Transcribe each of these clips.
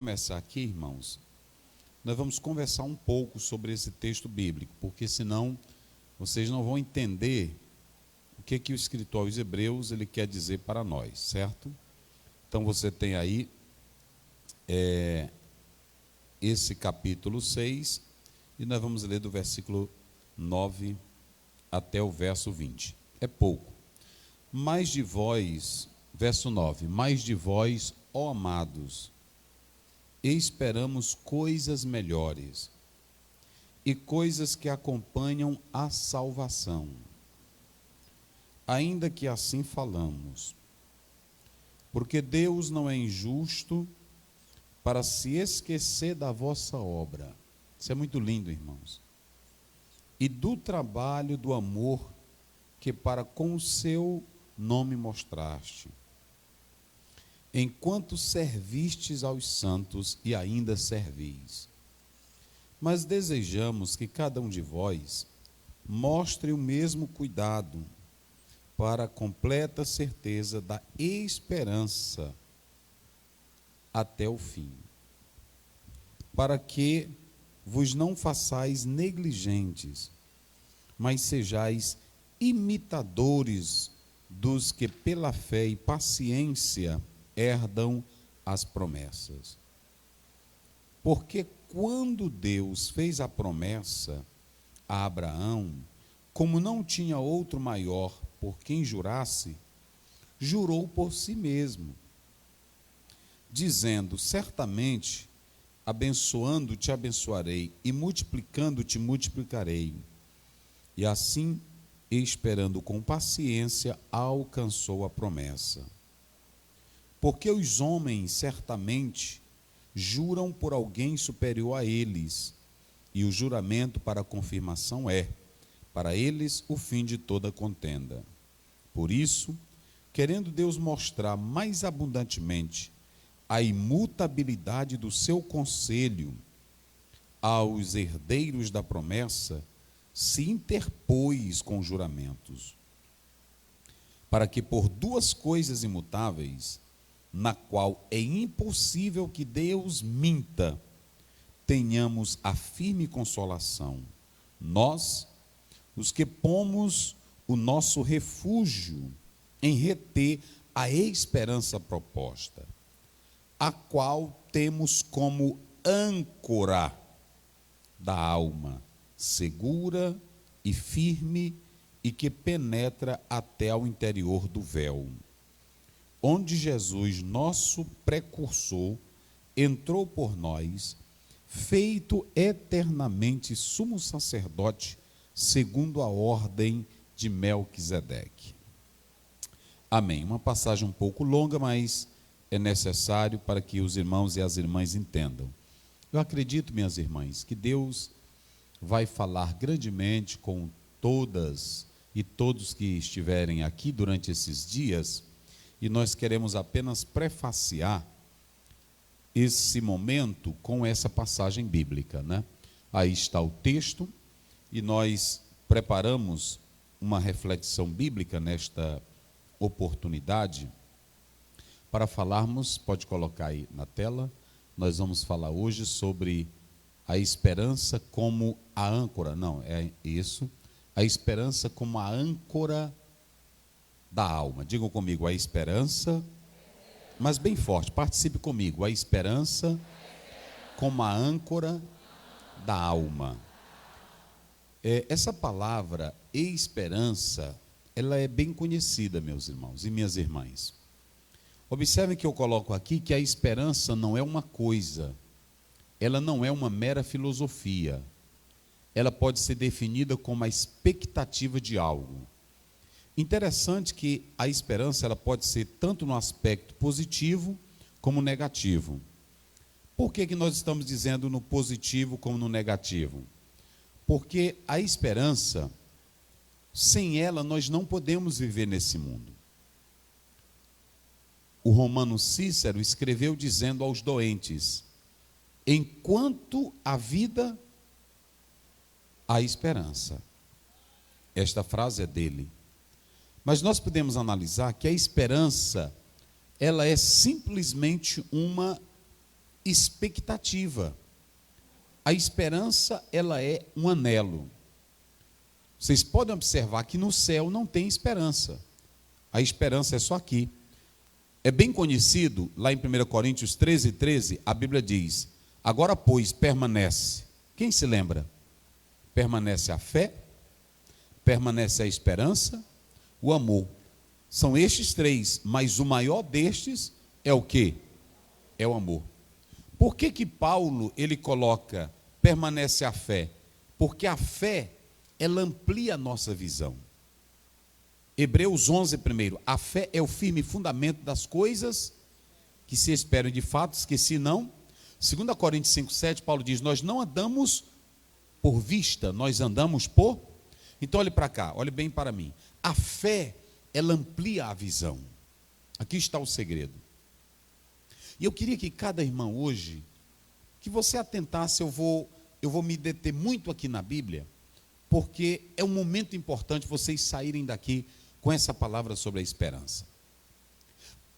Começar aqui, irmãos, nós vamos conversar um pouco sobre esse texto bíblico, porque senão vocês não vão entender o que o escritor aos Hebreus ele quer dizer para nós, certo? Então você tem aí esse capítulo 6 e nós vamos ler do versículo 9 até o verso 20. É pouco. Mais de vós, verso 9, mais de vós, ó amados, esperamos coisas melhores e coisas que acompanham a salvação. Ainda que assim falamos, porque Deus não é injusto para se esquecer da vossa obra. Isso é muito lindo, irmãos. E do trabalho, do amor que para com o seu nome mostraste, enquanto servistes aos santos e ainda servis. Mas desejamos que cada um de vós mostre o mesmo cuidado para a completa certeza da esperança até o fim, para que vos não façais negligentes, mas sejais imitadores dos que pela fé e paciência herdam as promessas. Porque quando Deus fez a promessa a Abraão, como não tinha outro maior por quem jurasse, jurou por si mesmo, dizendo: certamente, abençoando te abençoarei, e multiplicando te multiplicarei. E assim, esperando com paciência, alcançou a promessa. Porque os homens certamente juram por alguém superior a eles, e o juramento para a confirmação é, para eles, o fim de toda contenda. Por isso, querendo Deus mostrar mais abundantemente a imutabilidade do seu conselho aos herdeiros da promessa, se interpôs com juramentos, para que por duas coisas imutáveis, na qual é impossível que Deus minta, tenhamos a firme consolação, nós, os que pomos o nosso refúgio em reter a esperança proposta, a qual temos como âncora da alma, segura e firme, e que penetra até ao interior do véu, onde Jesus, nosso precursor, entrou por nós, feito eternamente sumo sacerdote, segundo a ordem de Melquisedeque. Amém. Uma passagem um pouco longa, mas é necessário para que os irmãos e as irmãs entendam. Eu acredito, minhas irmãs, que Deus vai falar grandemente com todas e todos que estiverem aqui durante esses dias, e nós queremos apenas prefaciar esse momento com essa passagem bíblica, né? Aí está o texto, e nós preparamos uma reflexão bíblica nesta oportunidade para falarmos, pode colocar aí na tela, nós vamos falar hoje sobre a esperança como a âncora, não, é isso, a esperança como a âncora da alma. Digam comigo, a esperança, mas bem forte, participe comigo, a esperança como a âncora da alma. Essa palavra esperança, ela é bem conhecida, meus irmãos e minhas irmãs. Observem que eu coloco aqui que a esperança não é uma coisa, ela não é uma mera filosofia, ela pode ser definida como a expectativa de algo. Interessante que a esperança ela pode ser tanto no aspecto positivo como negativo. Por que nós estamos dizendo no positivo como no negativo? Porque a esperança, sem ela nós não podemos viver nesse mundo. O romano Cícero escreveu dizendo aos doentes: enquanto há vida, há esperança. Esta frase é dele. Mas nós podemos analisar que a esperança, ela é simplesmente uma expectativa. A esperança, ela é um anelo. Vocês podem observar que no céu não tem esperança. A esperança é só aqui. É bem conhecido, lá em 1 Coríntios 13, a Bíblia diz: agora, pois, permanece. Quem se lembra? Permanece a fé, permanece a esperança, o amor. São estes três, mas o maior destes é o quê? É o amor. Por que Paulo, ele coloca, permanece a fé? Porque a fé, ela amplia a nossa visão. Hebreus 11, primeiro, a fé é o firme fundamento das coisas que se esperam de fato, que se não. 2 Coríntios 5, 7, Paulo diz, nós não andamos por vista, nós andamos por... Então olhe para cá, olhe bem para mim. A fé, ela amplia a visão. Aqui está o segredo. E eu queria que cada irmão hoje, que você atentasse, eu vou me deter muito aqui na Bíblia, porque é um momento importante vocês saírem daqui com essa palavra sobre a esperança.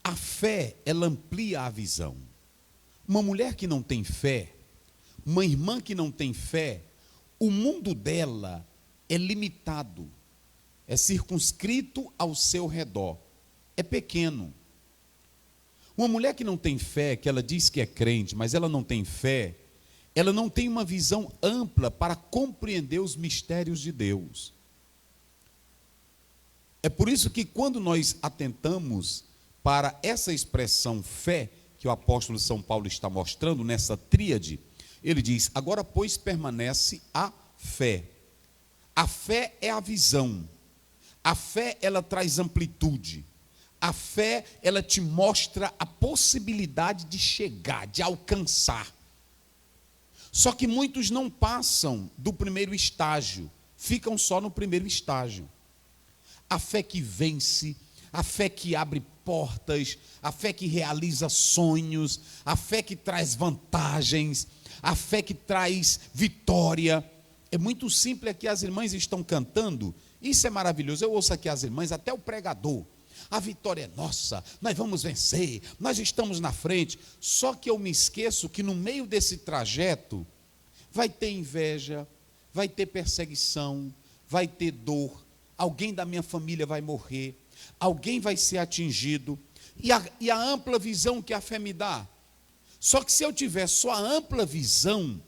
A fé, ela amplia a visão. Uma mulher que não tem fé, uma irmã que não tem fé, o mundo dela é limitado, é circunscrito ao seu redor, é pequeno. Uma mulher que não tem fé, que ela diz que é crente, mas ela não tem fé, ela não tem uma visão ampla para compreender os mistérios de Deus. É por isso que quando nós atentamos para essa expressão fé, que o apóstolo São Paulo está mostrando nessa tríade, ele diz, agora pois permanece a fé. A fé é a visão. A fé, ela traz amplitude. A fé, ela te mostra a possibilidade de chegar, de alcançar. Só que muitos não passam do primeiro estágio, ficam só no primeiro estágio. A fé que vence, a fé que abre portas, a fé que realiza sonhos, a fé que traz vantagens, a fé que traz vitória. É muito simples aqui, as irmãs estão cantando, isso é maravilhoso. Eu ouço aqui as irmãs, até o pregador. A vitória é nossa, nós vamos vencer, nós estamos na frente. Só que eu me esqueço que no meio desse trajeto vai ter inveja, vai ter perseguição, vai ter dor, alguém da minha família vai morrer, alguém vai ser atingido. E a ampla visão que a fé me dá. Só que se eu tiver só a ampla visão,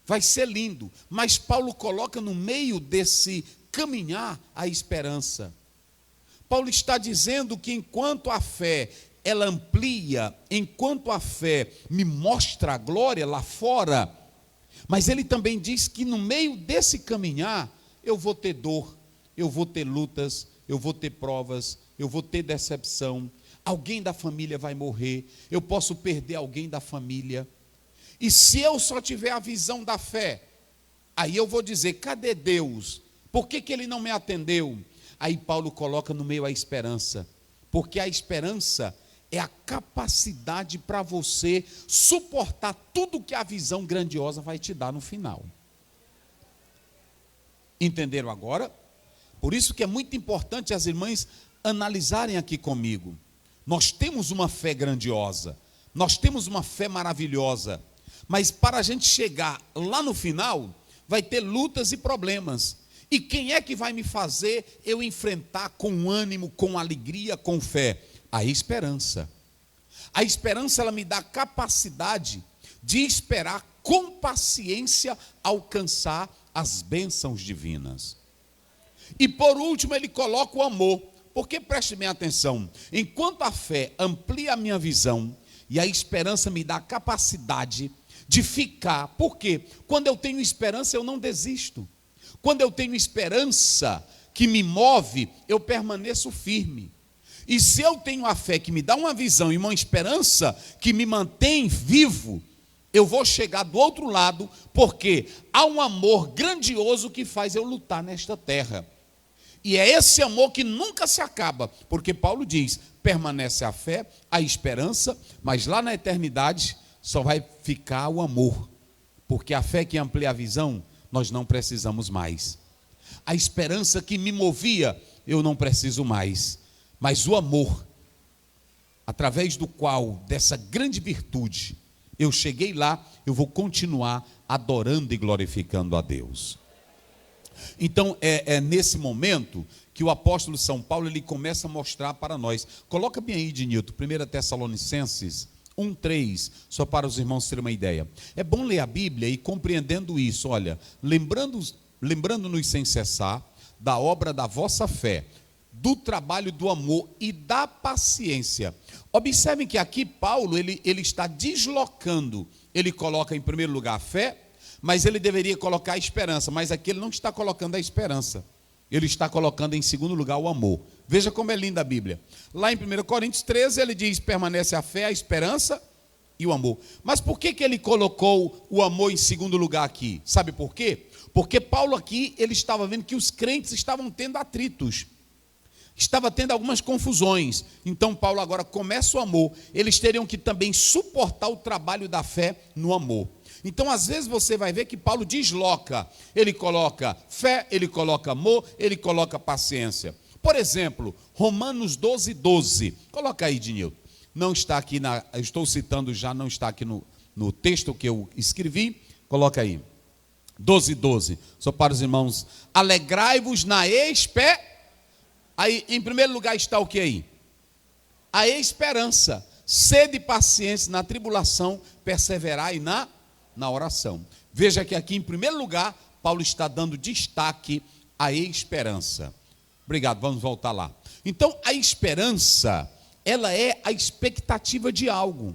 vai ser lindo. Mas Paulo coloca no meio desse caminhar a esperança. Paulo está dizendo que enquanto a fé, ela amplia, enquanto a fé me mostra a glória lá fora, mas ele também diz que no meio desse caminhar, eu vou ter dor, eu vou ter lutas, eu vou ter provas, eu vou ter decepção, alguém da família vai morrer, eu posso perder alguém da família. E se eu só tiver a visão da fé, aí eu vou dizer, cadê Deus? Por que ele não me atendeu? Aí Paulo coloca no meio a esperança, porque a esperança é a capacidade para você suportar tudo que a visão grandiosa vai te dar no final. Entenderam agora? Por isso que é muito importante as irmãs analisarem aqui comigo. Nós temos uma fé grandiosa, nós temos uma fé maravilhosa, mas para a gente chegar lá no final, vai ter lutas e problemas. E quem é que vai me fazer eu enfrentar com ânimo, com alegria, com fé? A esperança. A esperança, ela me dá a capacidade de esperar com paciência alcançar as bênçãos divinas. E por último ele coloca o amor, porque preste bem atenção, enquanto a fé amplia a minha visão e a esperança me dá a capacidade de ficar, porque quando eu tenho esperança eu não desisto. Quando eu tenho esperança que me move, eu permaneço firme. E se eu tenho a fé que me dá uma visão e uma esperança que me mantém vivo, eu vou chegar do outro lado, porque há um amor grandioso que faz eu lutar nesta terra. E é esse amor que nunca se acaba, porque Paulo diz, permanece a fé, a esperança, mas lá na eternidade só vai ficar o amor, porque a fé que amplia a visão, nós não precisamos mais. A esperança que me movia, eu não preciso mais. Mas o amor, através do qual, dessa grande virtude, eu cheguei lá, eu vou continuar adorando e glorificando a Deus. Então é nesse momento que o apóstolo São Paulo ele começa a mostrar para nós. Coloca bem aí, Dinilton, 1 Tessalonicenses 1:3, só para os irmãos terem uma ideia. É bom ler a Bíblia e compreendendo isso, olha, lembrando-nos sem cessar da obra da vossa fé, do trabalho do amor e da paciência. Observem que aqui Paulo ele está deslocando, ele coloca em primeiro lugar a fé, mas ele deveria colocar a esperança, mas aqui ele não está colocando a esperança, ele está colocando em segundo lugar o amor. Veja como é linda a Bíblia. Lá em 1 Coríntios 13 ele diz, permanece a fé, a esperança e o amor. Mas por que ele colocou o amor em segundo lugar aqui? Sabe por quê? Porque Paulo aqui, ele estava vendo que os crentes estavam tendo atritos, estava tendo algumas confusões. Então Paulo agora começa o amor, eles teriam que também suportar o trabalho da fé no amor. Então às vezes você vai ver que Paulo desloca, ele coloca fé, ele coloca amor, ele coloca paciência. Por exemplo, Romanos 12:12, coloca aí, Dinilton, não está aqui, eu estou citando já, não está aqui no texto que eu escrevi, coloca aí, 12:12, só para os irmãos, alegrai-vos na esperança. Aí, em primeiro lugar está o que aí? A esperança. Sede paciência na tribulação, perseverai na oração. Veja que aqui, em primeiro lugar, Paulo está dando destaque à esperança. Obrigado, vamos voltar lá. Então, a esperança, ela é a expectativa de algo.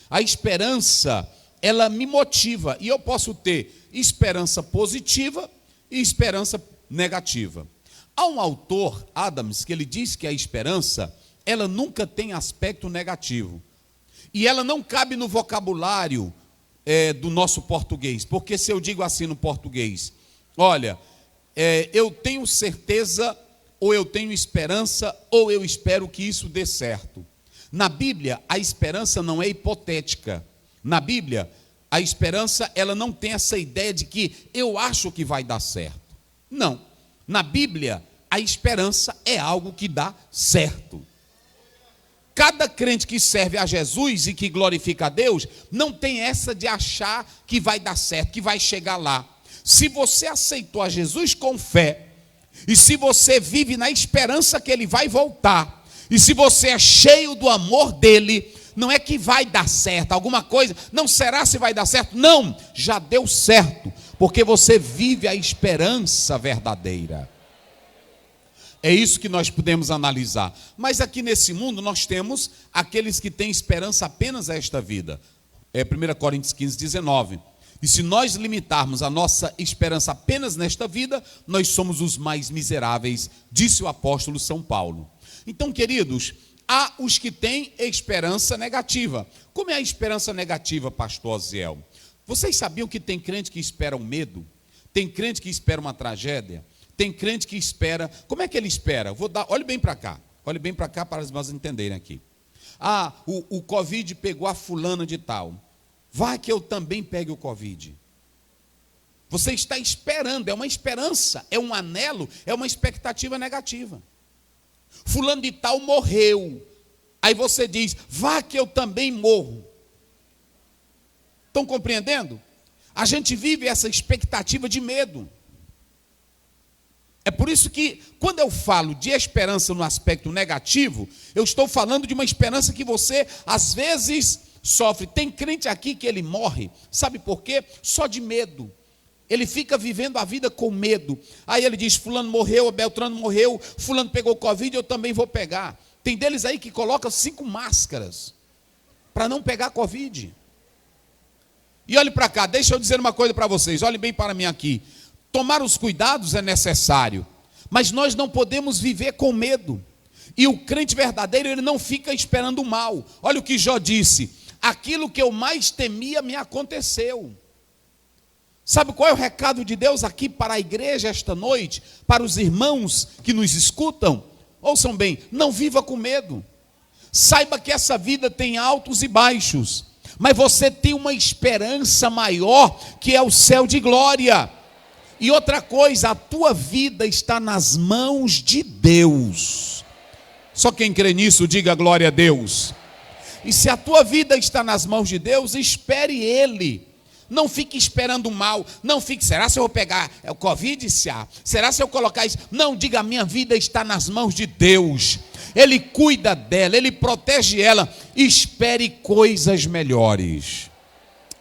A esperança, ela me motiva. E eu posso ter esperança positiva e esperança negativa. Há um autor, Adams, que ele diz que a esperança, ela nunca tem aspecto negativo. E ela não cabe no vocabulário do nosso português. Porque se eu digo assim no português, olha, eu tenho certeza, ou eu tenho esperança, ou eu espero que isso dê certo. Na Bíblia, a esperança não é hipotética. Na Bíblia, a esperança, ela não tem essa ideia de que eu acho que vai dar certo. Não. Na Bíblia, a esperança é algo que dá certo. Cada crente que serve a Jesus e que glorifica a Deus, não tem essa de achar que vai dar certo, que vai chegar lá. Se você aceitou a Jesus com fé, e se você vive na esperança que Ele vai voltar, e se você é cheio do amor dEle, não é que vai dar certo, alguma coisa, não será se vai dar certo, não, já deu certo, porque você vive a esperança verdadeira. É isso que nós podemos analisar. Mas aqui nesse mundo nós temos aqueles que têm esperança apenas a esta vida. 1 Coríntios 15:19. E se nós limitarmos a nossa esperança apenas nesta vida, nós somos os mais miseráveis, disse o apóstolo São Paulo. Então, queridos, há os que têm esperança negativa. Como é a esperança negativa, pastor Oziel? Vocês sabiam que tem crente que espera um medo? Tem crente que espera uma tragédia? Tem crente que espera, como é que ele espera? Olhe bem para cá para os irmãos entenderem aqui. O Covid pegou a fulana de tal, vai que eu também pegue o Covid. Você está esperando, é uma esperança, é um anelo, é uma expectativa negativa. Fulano de tal morreu, aí você diz, vá que eu também morro. Estão compreendendo? A gente vive essa expectativa de medo. É por isso que, quando eu falo de esperança no aspecto negativo, eu estou falando de uma esperança que você, às vezes, sofre. Tem crente aqui que ele morre, sabe por quê? Só de medo. Ele fica vivendo a vida com medo. Aí ele diz, fulano morreu, Beltrano morreu, fulano pegou Covid, eu também vou pegar. Tem deles aí que colocam 5 máscaras para não pegar Covid. E olhe para cá, deixa eu dizer uma coisa para vocês, olhem bem para mim aqui. Tomar os cuidados é necessário, mas nós não podemos viver com medo. E o crente verdadeiro, ele não fica esperando o mal. Olha o que Jó disse, aquilo que eu mais temia me aconteceu. Sabe qual é o recado de Deus aqui para a igreja esta noite? Para os irmãos que nos escutam? Ouçam bem, não viva com medo. Saiba que essa vida tem altos e baixos, mas você tem uma esperança maior, que é o céu de glória. E outra coisa, a tua vida está nas mãos de Deus. Só quem crê nisso, diga glória a Deus. E se a tua vida está nas mãos de Deus, espere Ele. Não fique esperando o mal. Não fique, será se eu vou pegar o Covid? Será se eu colocar isso? Não, diga, a minha vida está nas mãos de Deus. Ele cuida dela, Ele protege ela. Espere coisas melhores.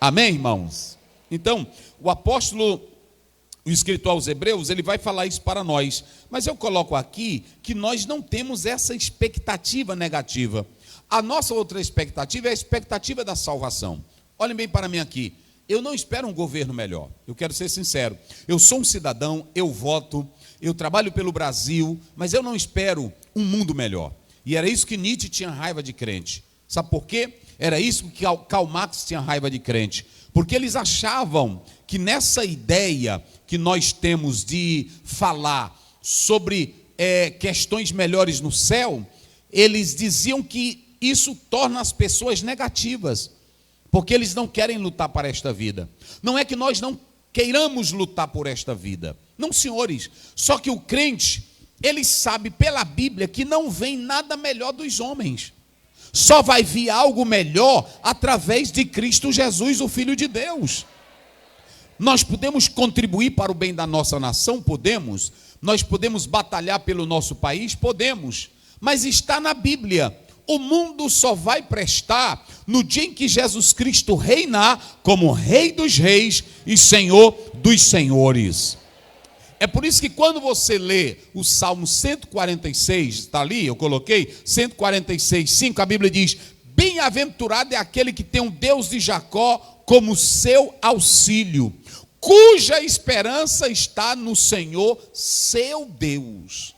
Amém, irmãos? Então, o apóstolo, o escritor aos Hebreus, ele vai falar isso para nós. Mas eu coloco aqui que nós não temos essa expectativa negativa. A nossa outra expectativa é a expectativa da salvação. Olhem bem para mim aqui. Eu não espero um governo melhor. Eu quero ser sincero. Eu sou um cidadão, eu voto, eu trabalho pelo Brasil, mas eu não espero um mundo melhor. E era isso que Nietzsche tinha raiva de crente. Sabe por quê? Era isso que Karl Marx tinha raiva de crente. Porque eles achavam que nessa ideia que nós temos de falar sobre questões melhores no céu, eles diziam que isso torna as pessoas negativas. Porque eles não querem lutar para esta vida. Não é que nós não queiramos lutar por esta vida. Não, senhores. Só que o crente, ele sabe pela Bíblia que não vem nada melhor dos homens. Só vai vir algo melhor através de Cristo Jesus, o Filho de Deus. Nós podemos contribuir para o bem da nossa nação? Podemos. Nós podemos batalhar pelo nosso país? Podemos. Mas está na Bíblia. O mundo só vai prestar no dia em que Jesus Cristo reinar como Rei dos Reis e Senhor dos Senhores. É por isso que quando você lê o Salmo 146, está ali, eu coloquei, 146, 5, a Bíblia diz: bem-aventurado é aquele que tem um Deus de Jacó como seu auxílio, cuja esperança está no Senhor, seu Deus.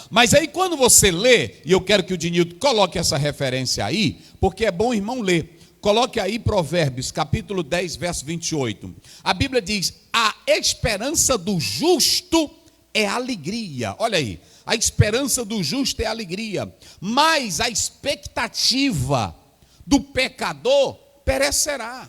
Mas aí quando você lê, e eu quero que o Dinildo coloque essa referência aí, porque é bom, irmão, ler. Coloque aí Provérbios, capítulo 10, verso 28. A Bíblia diz: a esperança do justo é alegria. Olha aí, a esperança do justo é alegria, mas a expectativa do pecador perecerá.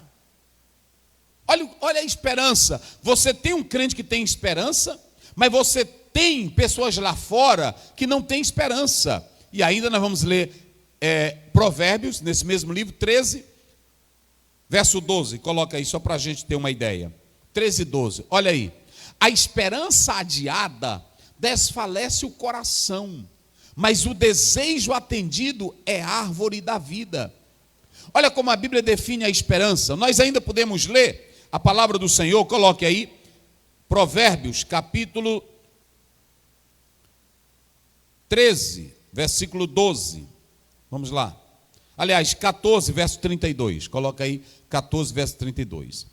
Olha a esperança. Você tem um crente que tem esperança, mas você tem pessoas lá fora que não têm esperança. E ainda nós vamos ler Provérbios, nesse mesmo livro, 13, verso 12. Coloca aí só para a gente ter uma ideia. 13 e 12, olha aí. A esperança adiada desfalece o coração, mas o desejo atendido é árvore da vida. Olha como a Bíblia define a esperança. Nós ainda podemos ler a palavra do Senhor. Coloque aí Provérbios, capítulo 13, versículo 12. Vamos lá. Aliás, 14, verso 32. Coloca aí 14, verso 32.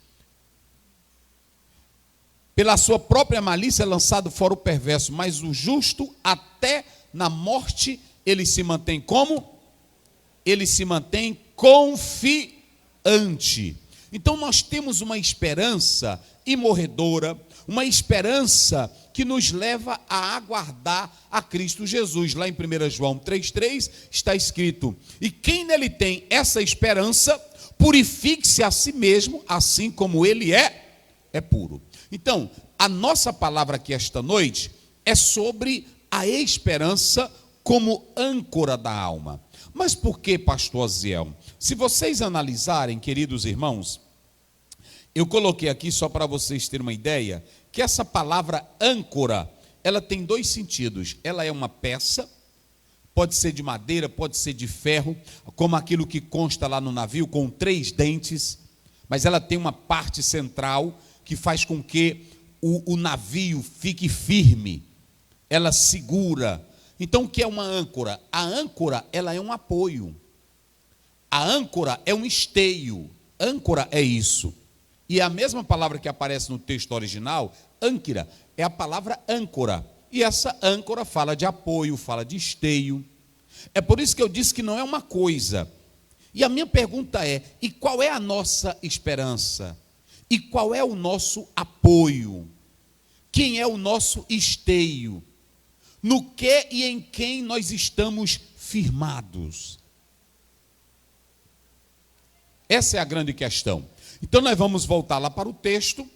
Pela sua própria malícia é lançado fora o perverso, mas o justo até na morte ele se mantém como? Ele se mantém confiante. Então nós temos uma esperança imorredora, uma esperança que nos leva a aguardar a Cristo Jesus. Lá em 1 João 3,3 está escrito: e quem nele tem essa esperança, purifique-se a si mesmo, assim como ele é puro. Então, a nossa palavra aqui esta noite é sobre a esperança como âncora da alma. Mas por que, pastor Aziel? Se vocês analisarem, queridos irmãos, eu coloquei aqui só para vocês terem uma ideia, que essa palavra âncora, ela tem dois sentidos. Ela é uma peça, pode ser de madeira, pode ser de ferro, como aquilo que consta lá no navio, com 3 dentes, mas ela tem uma parte central que faz com que o navio fique firme, ela segura. Então o que é uma âncora? A âncora, ela é um apoio. A âncora é um esteio. Âncora é isso. E a mesma palavra que aparece no texto original, ânquira, é a palavra âncora. E essa âncora fala de apoio, fala de esteio. É por isso que eu disse que não é uma coisa. E a minha pergunta é: e qual é a nossa esperança? E qual é o nosso apoio? Quem é o nosso esteio? No que e em quem nós estamos firmados? Essa é a grande questão. Então nós vamos voltar lá para o texto.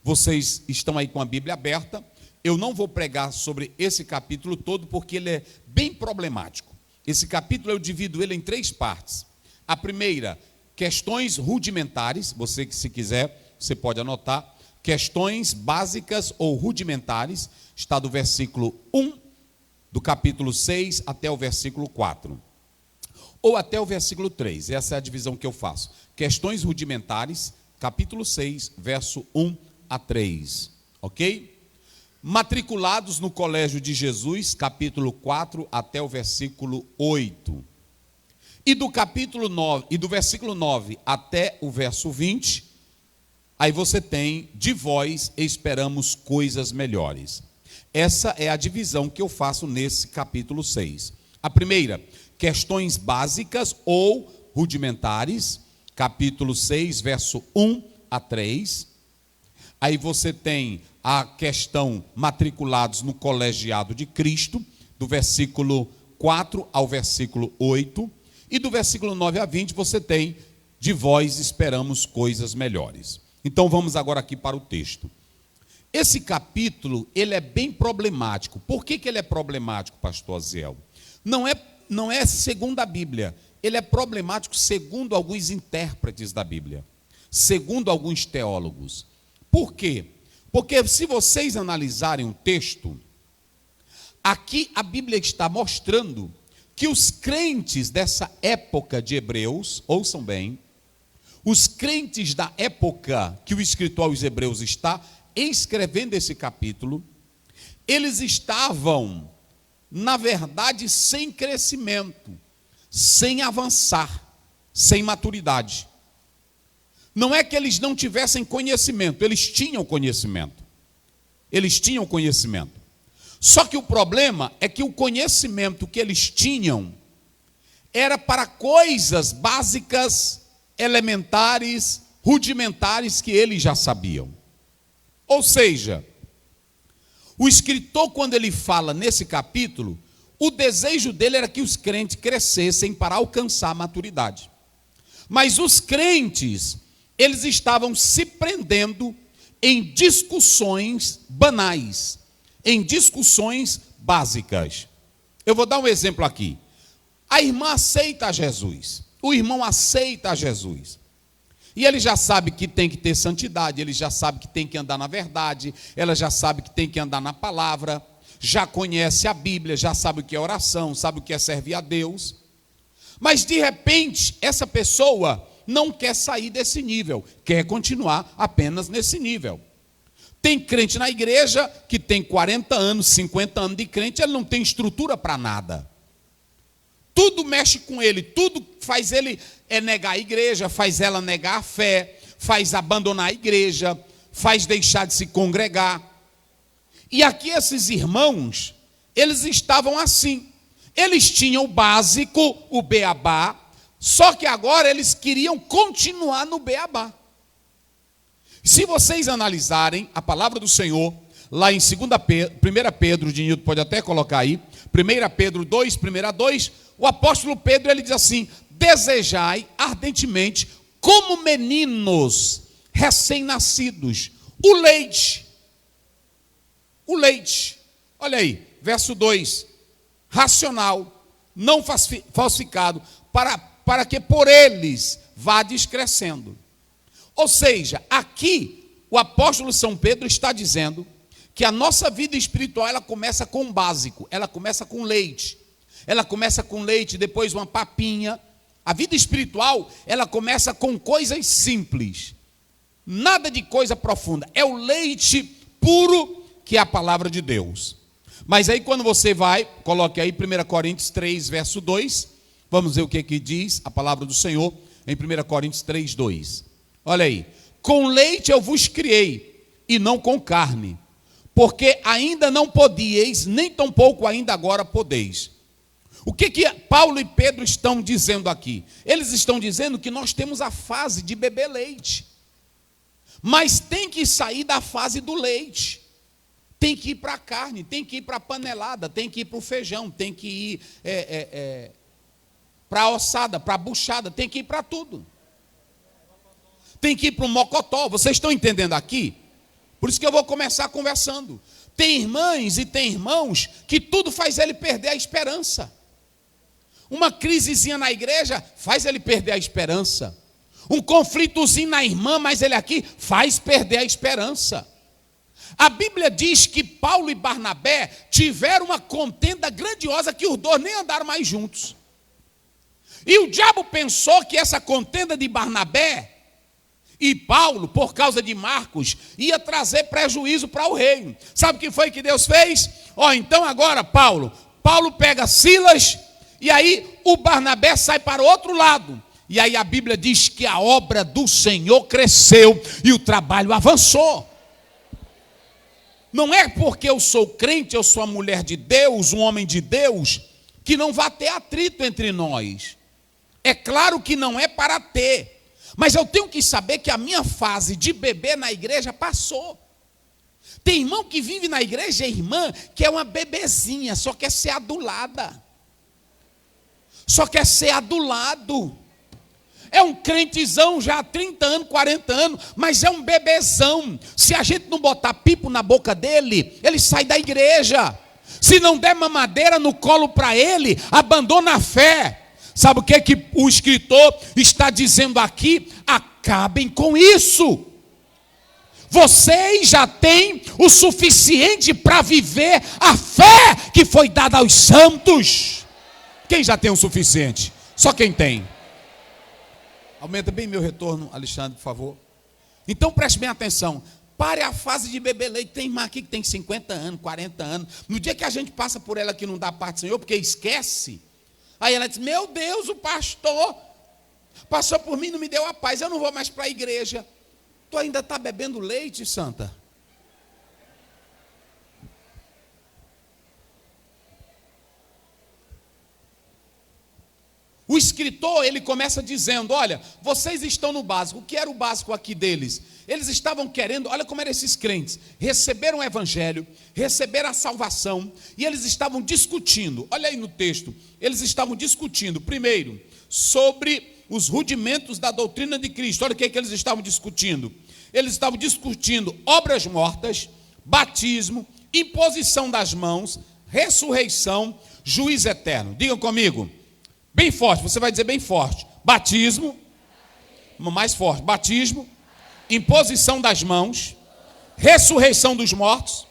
Vocês estão aí com a Bíblia aberta. Eu não vou pregar sobre esse capítulo todo, porque ele é bem problemático. Esse capítulo eu divido ele em 3 partes. A primeira, questões rudimentares, você que se quiser, você pode anotar. Questões básicas ou rudimentares, está do versículo 1 do capítulo 6 até o versículo 4. Ou até o versículo 3, essa é a divisão que eu faço. Questões rudimentares, capítulo 6, verso 1 a 3, ok? Matriculados no Colégio de Jesus, capítulo 4 até o versículo 8. E do capítulo 9, e do versículo 9 até o verso 20, aí você tem: de vós esperamos coisas melhores. Essa é a divisão que eu faço nesse capítulo 6. A primeira, questões básicas ou rudimentares, capítulo 6, verso 1 a 3. Aí você tem a questão matriculados no colegiado de Cristo, do versículo 4 ao versículo 8. E do versículo 9 a 20 você tem: de vós esperamos coisas melhores. Então vamos agora aqui para o texto. Esse capítulo, ele é bem problemático. Por que ele é problemático, pastor Aziel? Não é segundo a Bíblia. Ele é problemático segundo alguns intérpretes da Bíblia, segundo alguns teólogos. Por quê? Porque se vocês analisarem o texto, aqui a Bíblia está mostrando que os crentes dessa época de Hebreus, ouçam bem, os crentes da época que o escritor aos Hebreus está escrevendo esse capítulo, eles estavam, na verdade, sem crescimento, sem avançar, sem maturidade. Não é que eles não tivessem conhecimento, eles tinham conhecimento. Eles tinham conhecimento. Só que o problema é que o conhecimento que eles tinham era para coisas básicas, elementares, rudimentares que eles já sabiam. Ou seja, o escritor, quando ele fala nesse capítulo, o desejo dele era que os crentes crescessem para alcançar a maturidade. Mas os crentes, eles estavam se prendendo em discussões banais, em discussões básicas. Eu vou dar um exemplo aqui. A irmã aceita a Jesus, o irmão aceita a Jesus. E ele já sabe que tem que ter santidade, ele já sabe que tem que andar na verdade, ela já sabe que tem que andar na palavra, já conhece a Bíblia, já sabe o que é oração, sabe o que é servir a Deus. Mas de repente, essa pessoa não quer sair desse nível, quer continuar apenas nesse nível. Tem crente na igreja que tem 40 anos, 50 anos de crente, ele não tem estrutura para nada. Tudo mexe com ele, tudo faz ele negar a igreja, faz ela negar a fé, faz abandonar a igreja, faz deixar de se congregar. E aqui esses irmãos, eles estavam assim. Eles tinham o básico, o beabá, só que agora eles queriam continuar no beabá. Se vocês analisarem a palavra do Senhor, lá em 1 Pedro, de Nilton pode até colocar aí, 1 Pedro 2, 1:2, o apóstolo Pedro, ele diz assim: desejai ardentemente, como meninos recém-nascidos, o leite. O leite. Olha aí, verso 2, racional, não falsificado, para que por eles vades crescendo. Ou seja, aqui o apóstolo São Pedro está dizendo que a nossa vida espiritual, ela começa com o básico, ela começa com leite. Ela começa com leite, depois uma papinha. A vida espiritual, ela começa com coisas simples. Nada de coisa profunda. É o leite puro que é a palavra de Deus. Mas aí quando você vai, coloque aí 1 Coríntios 3, verso 2. Vamos ver o que diz a palavra do Senhor em 1 Coríntios 3, 2. Olha aí. Com leite eu vos criei, e não com carne. Porque ainda não podíeis, nem tampouco ainda agora podeis. O que Paulo e Pedro estão dizendo aqui? Eles estão dizendo que nós temos a fase de beber leite. Mas tem que sair da fase do leite. Tem que ir para a carne, tem que ir para a panelada, tem que ir para o feijão, tem que ir para a ossada, para a buchada, tem que ir para tudo. Tem que ir para o mocotó. Vocês estão entendendo aqui? Por isso que eu vou começar conversando. Tem irmãs e tem irmãos que tudo faz ele perder a esperança. Uma crisezinha na igreja faz ele perder a esperança. Um conflitozinho na irmã, mas ele aqui faz perder a esperança. A Bíblia diz que Paulo e Barnabé tiveram uma contenda grandiosa que os dois nem andaram mais juntos. E o diabo pensou que essa contenda de Barnabé e Paulo, por causa de Marcos, ia trazer prejuízo para o reino. Sabe o que foi que Deus fez? Então agora Paulo pega Silas, e aí o Barnabé sai para o outro lado. E aí a Bíblia diz que a obra do Senhor cresceu e o trabalho avançou. Não é porque eu sou crente, eu sou a mulher de Deus, um homem de Deus, que não vai ter atrito entre nós. É claro que não é para ter. Mas eu tenho que saber que a minha fase de bebê na igreja passou. Tem irmão que vive na igreja, irmã, que é uma bebezinha, só quer ser adulada. Só quer ser adulado. É um crentezão já há 30 anos, 40 anos, mas é um bebezão. Se a gente não botar pipo na boca dele, ele sai da igreja. Se não der mamadeira no colo para ele, abandona a fé. Sabe o que o escritor está dizendo aqui? Acabem com isso. Vocês já têm o suficiente para viver a fé que foi dada aos santos. Quem já tem o suficiente? Só quem tem. Aumenta bem meu retorno, Alexandre, por favor. Então preste bem atenção. Pare a fase de beber leite. Tem irmã aqui que tem 50 anos, 40 anos. No dia que a gente passa por ela que não dá parte do Senhor, porque esquece. Aí ela diz, meu Deus, o pastor passou por mim e não me deu a paz. Eu não vou mais para a igreja. Tu ainda está bebendo leite, santa? O escritor, ele começa dizendo, olha, vocês estão no básico. O que era o básico aqui deles? Eles estavam querendo, olha como eram esses crentes, receberam o evangelho, receberam a salvação, e eles estavam discutindo, olha aí no texto, eles estavam discutindo, primeiro, sobre os rudimentos da doutrina de Cristo. Olha o que eles estavam discutindo. Eles estavam discutindo obras mortas, batismo, imposição das mãos, ressurreição, juízo eterno. Digam comigo. Bem forte, você vai dizer bem forte. Batismo, mais forte. Batismo, imposição das mãos, ressurreição dos mortos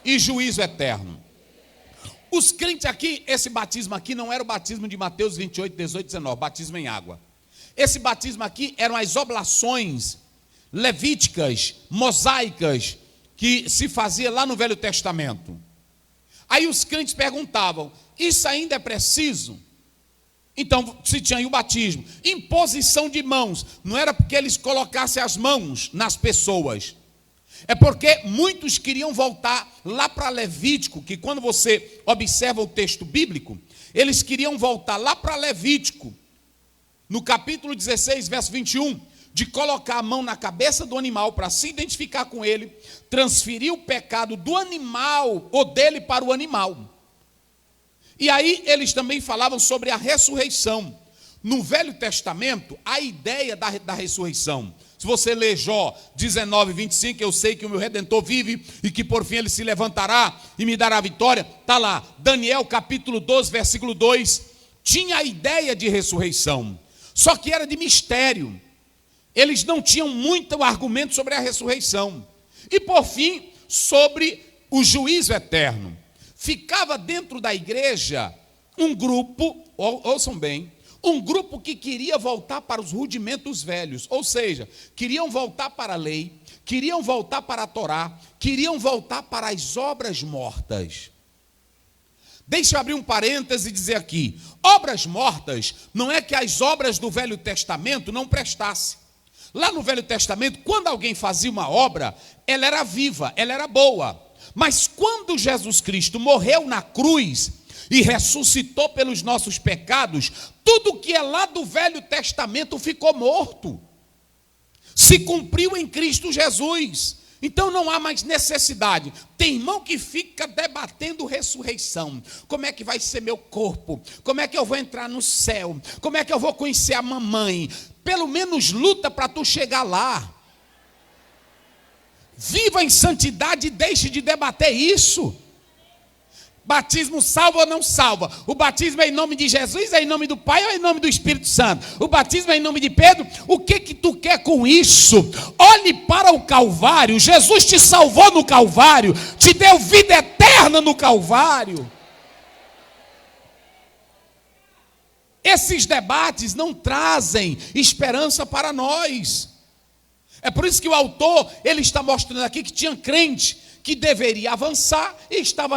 e juízo eterno. Os crentes aqui, esse batismo aqui não era o batismo de Mateus 28, 18, 19, batismo em água. Esse batismo aqui eram as oblações levíticas, mosaicas, que se fazia lá no Velho Testamento. Aí os crentes perguntavam, isso ainda é preciso? Então, se tinha aí o batismo, imposição de mãos, não era porque eles colocassem as mãos nas pessoas, é porque muitos queriam voltar lá para Levítico, que quando você observa o texto bíblico, eles queriam voltar lá para Levítico, no capítulo 16, verso 21, de colocar a mão na cabeça do animal para se identificar com ele, transferir o pecado do animal ou dele para o animal. E aí eles também falavam sobre a ressurreição. No Velho Testamento, a ideia da ressurreição. Se você ler Jó 19, 25, eu sei que o meu Redentor vive e que por fim ele se levantará e me dará a vitória. Está lá, Daniel capítulo 12, versículo 2, tinha a ideia de ressurreição. Só que era de mistério. Eles não tinham muito argumento sobre a ressurreição. E por fim, sobre o juízo eterno. Ficava dentro da igreja um grupo, ouçam bem, um grupo que queria voltar para os rudimentos velhos, ou seja, queriam voltar para a lei, queriam voltar para a Torá, queriam voltar para as obras mortas. Deixa eu abrir um parêntese e dizer aqui, obras mortas não é que as obras do Velho Testamento não prestassem. Lá no Velho Testamento, quando alguém fazia uma obra, ela era viva, ela era boa. Mas quando Jesus Cristo morreu na cruz e ressuscitou pelos nossos pecados, tudo que é lá do Velho Testamento ficou morto. Se cumpriu em Cristo Jesus. Então não há mais necessidade. Tem irmão que fica debatendo ressurreição. Como é que vai ser meu corpo? Como é que eu vou entrar no céu? Como é que eu vou conhecer a mamãe? Pelo menos luta para tu chegar lá. Viva em santidade e deixe de debater isso. Batismo salva ou não salva? O batismo é em nome de Jesus, é em nome do Pai ou é em nome do Espírito Santo? O batismo é em nome de Pedro? O que tu quer com isso? Olhe para o Calvário. Jesus te salvou no Calvário, te deu vida eterna no Calvário. Esses debates não trazem esperança para nós. É por isso que o autor, ele está mostrando aqui que tinha crente que deveria avançar e estava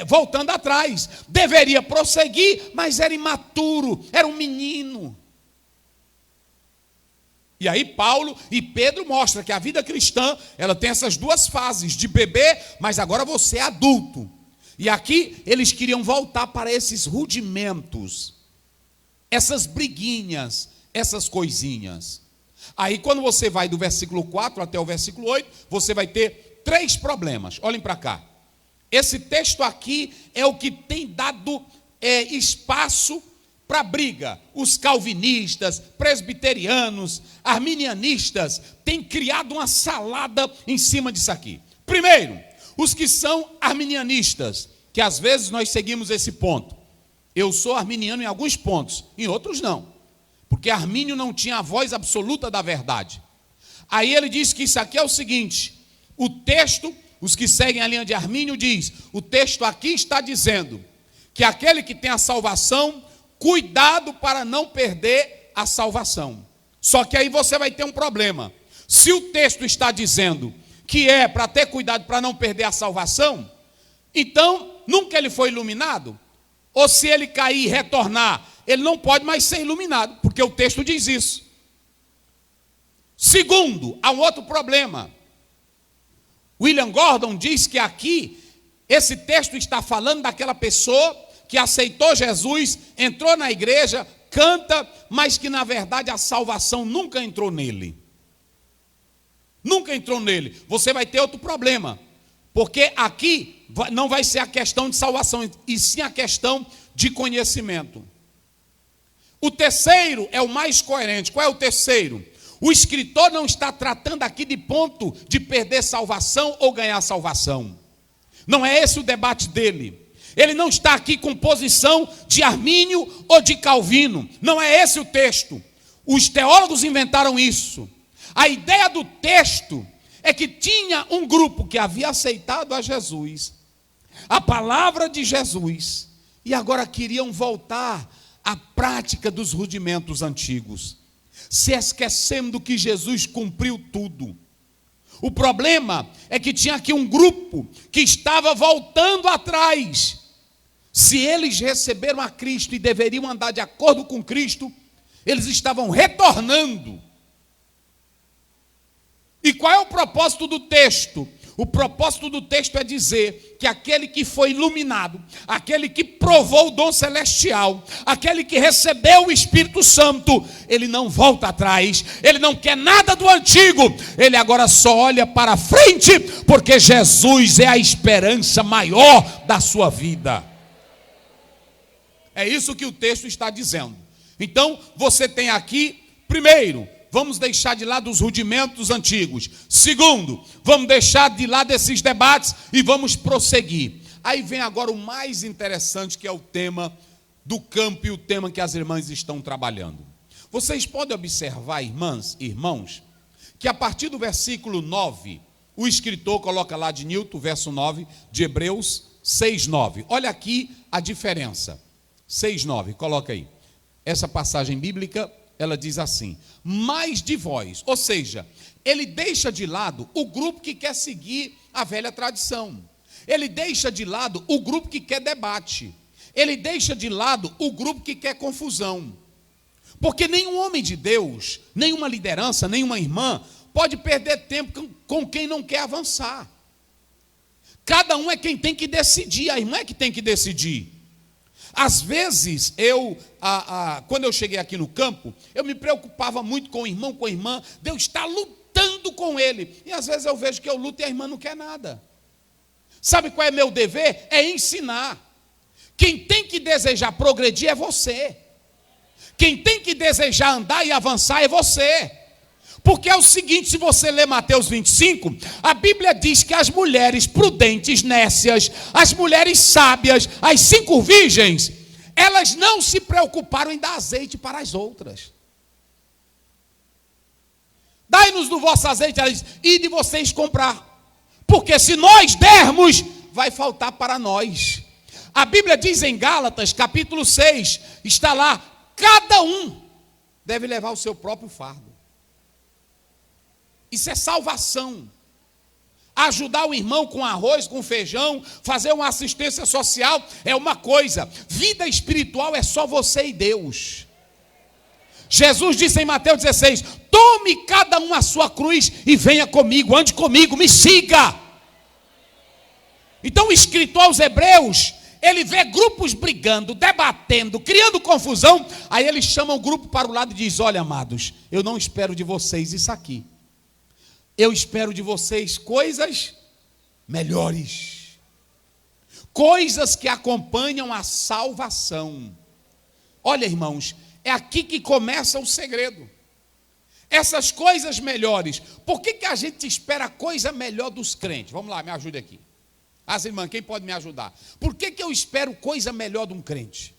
voltando atrás. Deveria prosseguir, mas era imaturo, era um menino. E aí Paulo e Pedro mostram que a vida cristã, ela tem essas duas fases, de bebê, mas agora você é adulto. E aqui eles queriam voltar para esses rudimentos, essas briguinhas, essas coisinhas. Aí quando você vai do versículo 4 até o versículo 8, você vai ter 3 problemas. Olhem para cá. Esse texto aqui é o que tem dado espaço para briga. Os calvinistas, presbiterianos, arminianistas têm criado uma salada em cima disso aqui. Primeiro, os que são arminianistas, que às vezes nós seguimos esse ponto. Eu sou arminiano em alguns pontos, em outros não. Porque Armínio não tinha a voz absoluta da verdade. Aí ele diz que isso aqui é o seguinte: o texto, os que seguem a linha de Armínio diz, o texto aqui está dizendo que aquele que tem a salvação, cuidado para não perder a salvação. Só que aí você vai ter um problema. Se o texto está dizendo que é para ter cuidado para não perder a salvação, então nunca ele foi iluminado. Ou se ele cair e retornar, ele não pode mais ser iluminado, porque o texto diz isso. Segundo, há um outro problema. William Gordon diz que aqui, esse texto está falando daquela pessoa que aceitou Jesus, entrou na igreja, canta, mas que na verdade a salvação nunca entrou nele. Nunca entrou nele. Você vai ter outro problema, porque aqui não vai ser a questão de salvação, e sim a questão de conhecimento. O terceiro é o mais coerente. Qual é o terceiro? O escritor não está tratando aqui de ponto de perder salvação ou ganhar salvação. Não é esse o debate dele. Ele não está aqui com posição de Armínio ou de Calvino. Não é esse o texto. Os teólogos inventaram isso. A ideia do texto é que tinha um grupo que havia aceitado a Jesus, a palavra de Jesus, e agora queriam voltar à prática dos rudimentos antigos, se esquecendo que Jesus cumpriu tudo. O problema é que tinha aqui um grupo que estava voltando atrás. Se eles receberam a Cristo e deveriam andar de acordo com Cristo, eles estavam retornando. E qual é o propósito do texto? O propósito do texto é dizer que aquele que foi iluminado, aquele que provou o dom celestial, aquele que recebeu o Espírito Santo, ele não volta atrás, ele não quer nada do antigo, ele agora só olha para frente, porque Jesus é a esperança maior da sua vida. É isso que o texto está dizendo. Então, você tem aqui, primeiro, vamos deixar de lado os rudimentos antigos. Segundo, vamos deixar de lado esses debates e vamos prosseguir. Aí vem agora o mais interessante, que é o tema do campo e o tema que as irmãs estão trabalhando. Vocês podem observar, irmãs e irmãos, que a partir do versículo 9, o escritor coloca lá de Newton, verso 9, de Hebreus 6:9. Olha aqui a diferença. 6:9, coloca aí. Essa passagem bíblica, ela diz assim: mais de vós, ou seja, ele deixa de lado o grupo que quer seguir a velha tradição, ele deixa de lado o grupo que quer debate, ele deixa de lado o grupo que quer confusão, porque nenhum homem de Deus, nenhuma liderança, nenhuma irmã pode perder tempo com quem não quer avançar. Cada um é quem tem que decidir, a irmã é que tem que decidir. Às vezes, quando eu cheguei aqui no campo, eu me preocupava muito com o irmão, com a irmã, de eu estar lutando com ele. E às vezes eu vejo que eu luto e a irmã não quer nada. Sabe qual é meu dever? É ensinar. Quem tem que desejar progredir é você. Quem tem que desejar andar e avançar é você. Porque é o seguinte, se você ler Mateus 25, a Bíblia diz que as mulheres prudentes, nécias, as mulheres sábias, as 5 virgens, elas não se preocuparam em dar azeite para as outras. Dai-nos do vosso azeite, ela diz, e de vocês comprar. Porque se nós dermos, vai faltar para nós. A Bíblia diz em Gálatas, capítulo 6, está lá, cada um deve levar o seu próprio fardo. Isso é salvação. Ajudar o irmão com arroz, com feijão, fazer uma assistência social é uma coisa. Vida espiritual é só você e Deus. Jesus disse em Mateus 16, tome cada um a sua cruz e venha comigo, ande comigo, me siga. Então o escritor aos Hebreus, ele vê grupos brigando, debatendo, criando confusão, aí ele chama o grupo para o lado e diz, olha amados, eu não espero de vocês isso aqui. Eu espero de vocês coisas melhores. Coisas que acompanham a salvação. Olha, irmãos, é aqui que começa o segredo. Essas coisas melhores. Por que a gente espera coisa melhor dos crentes? Vamos lá, me ajude aqui. As irmãs, quem pode me ajudar? Por que eu espero coisa melhor de um crente?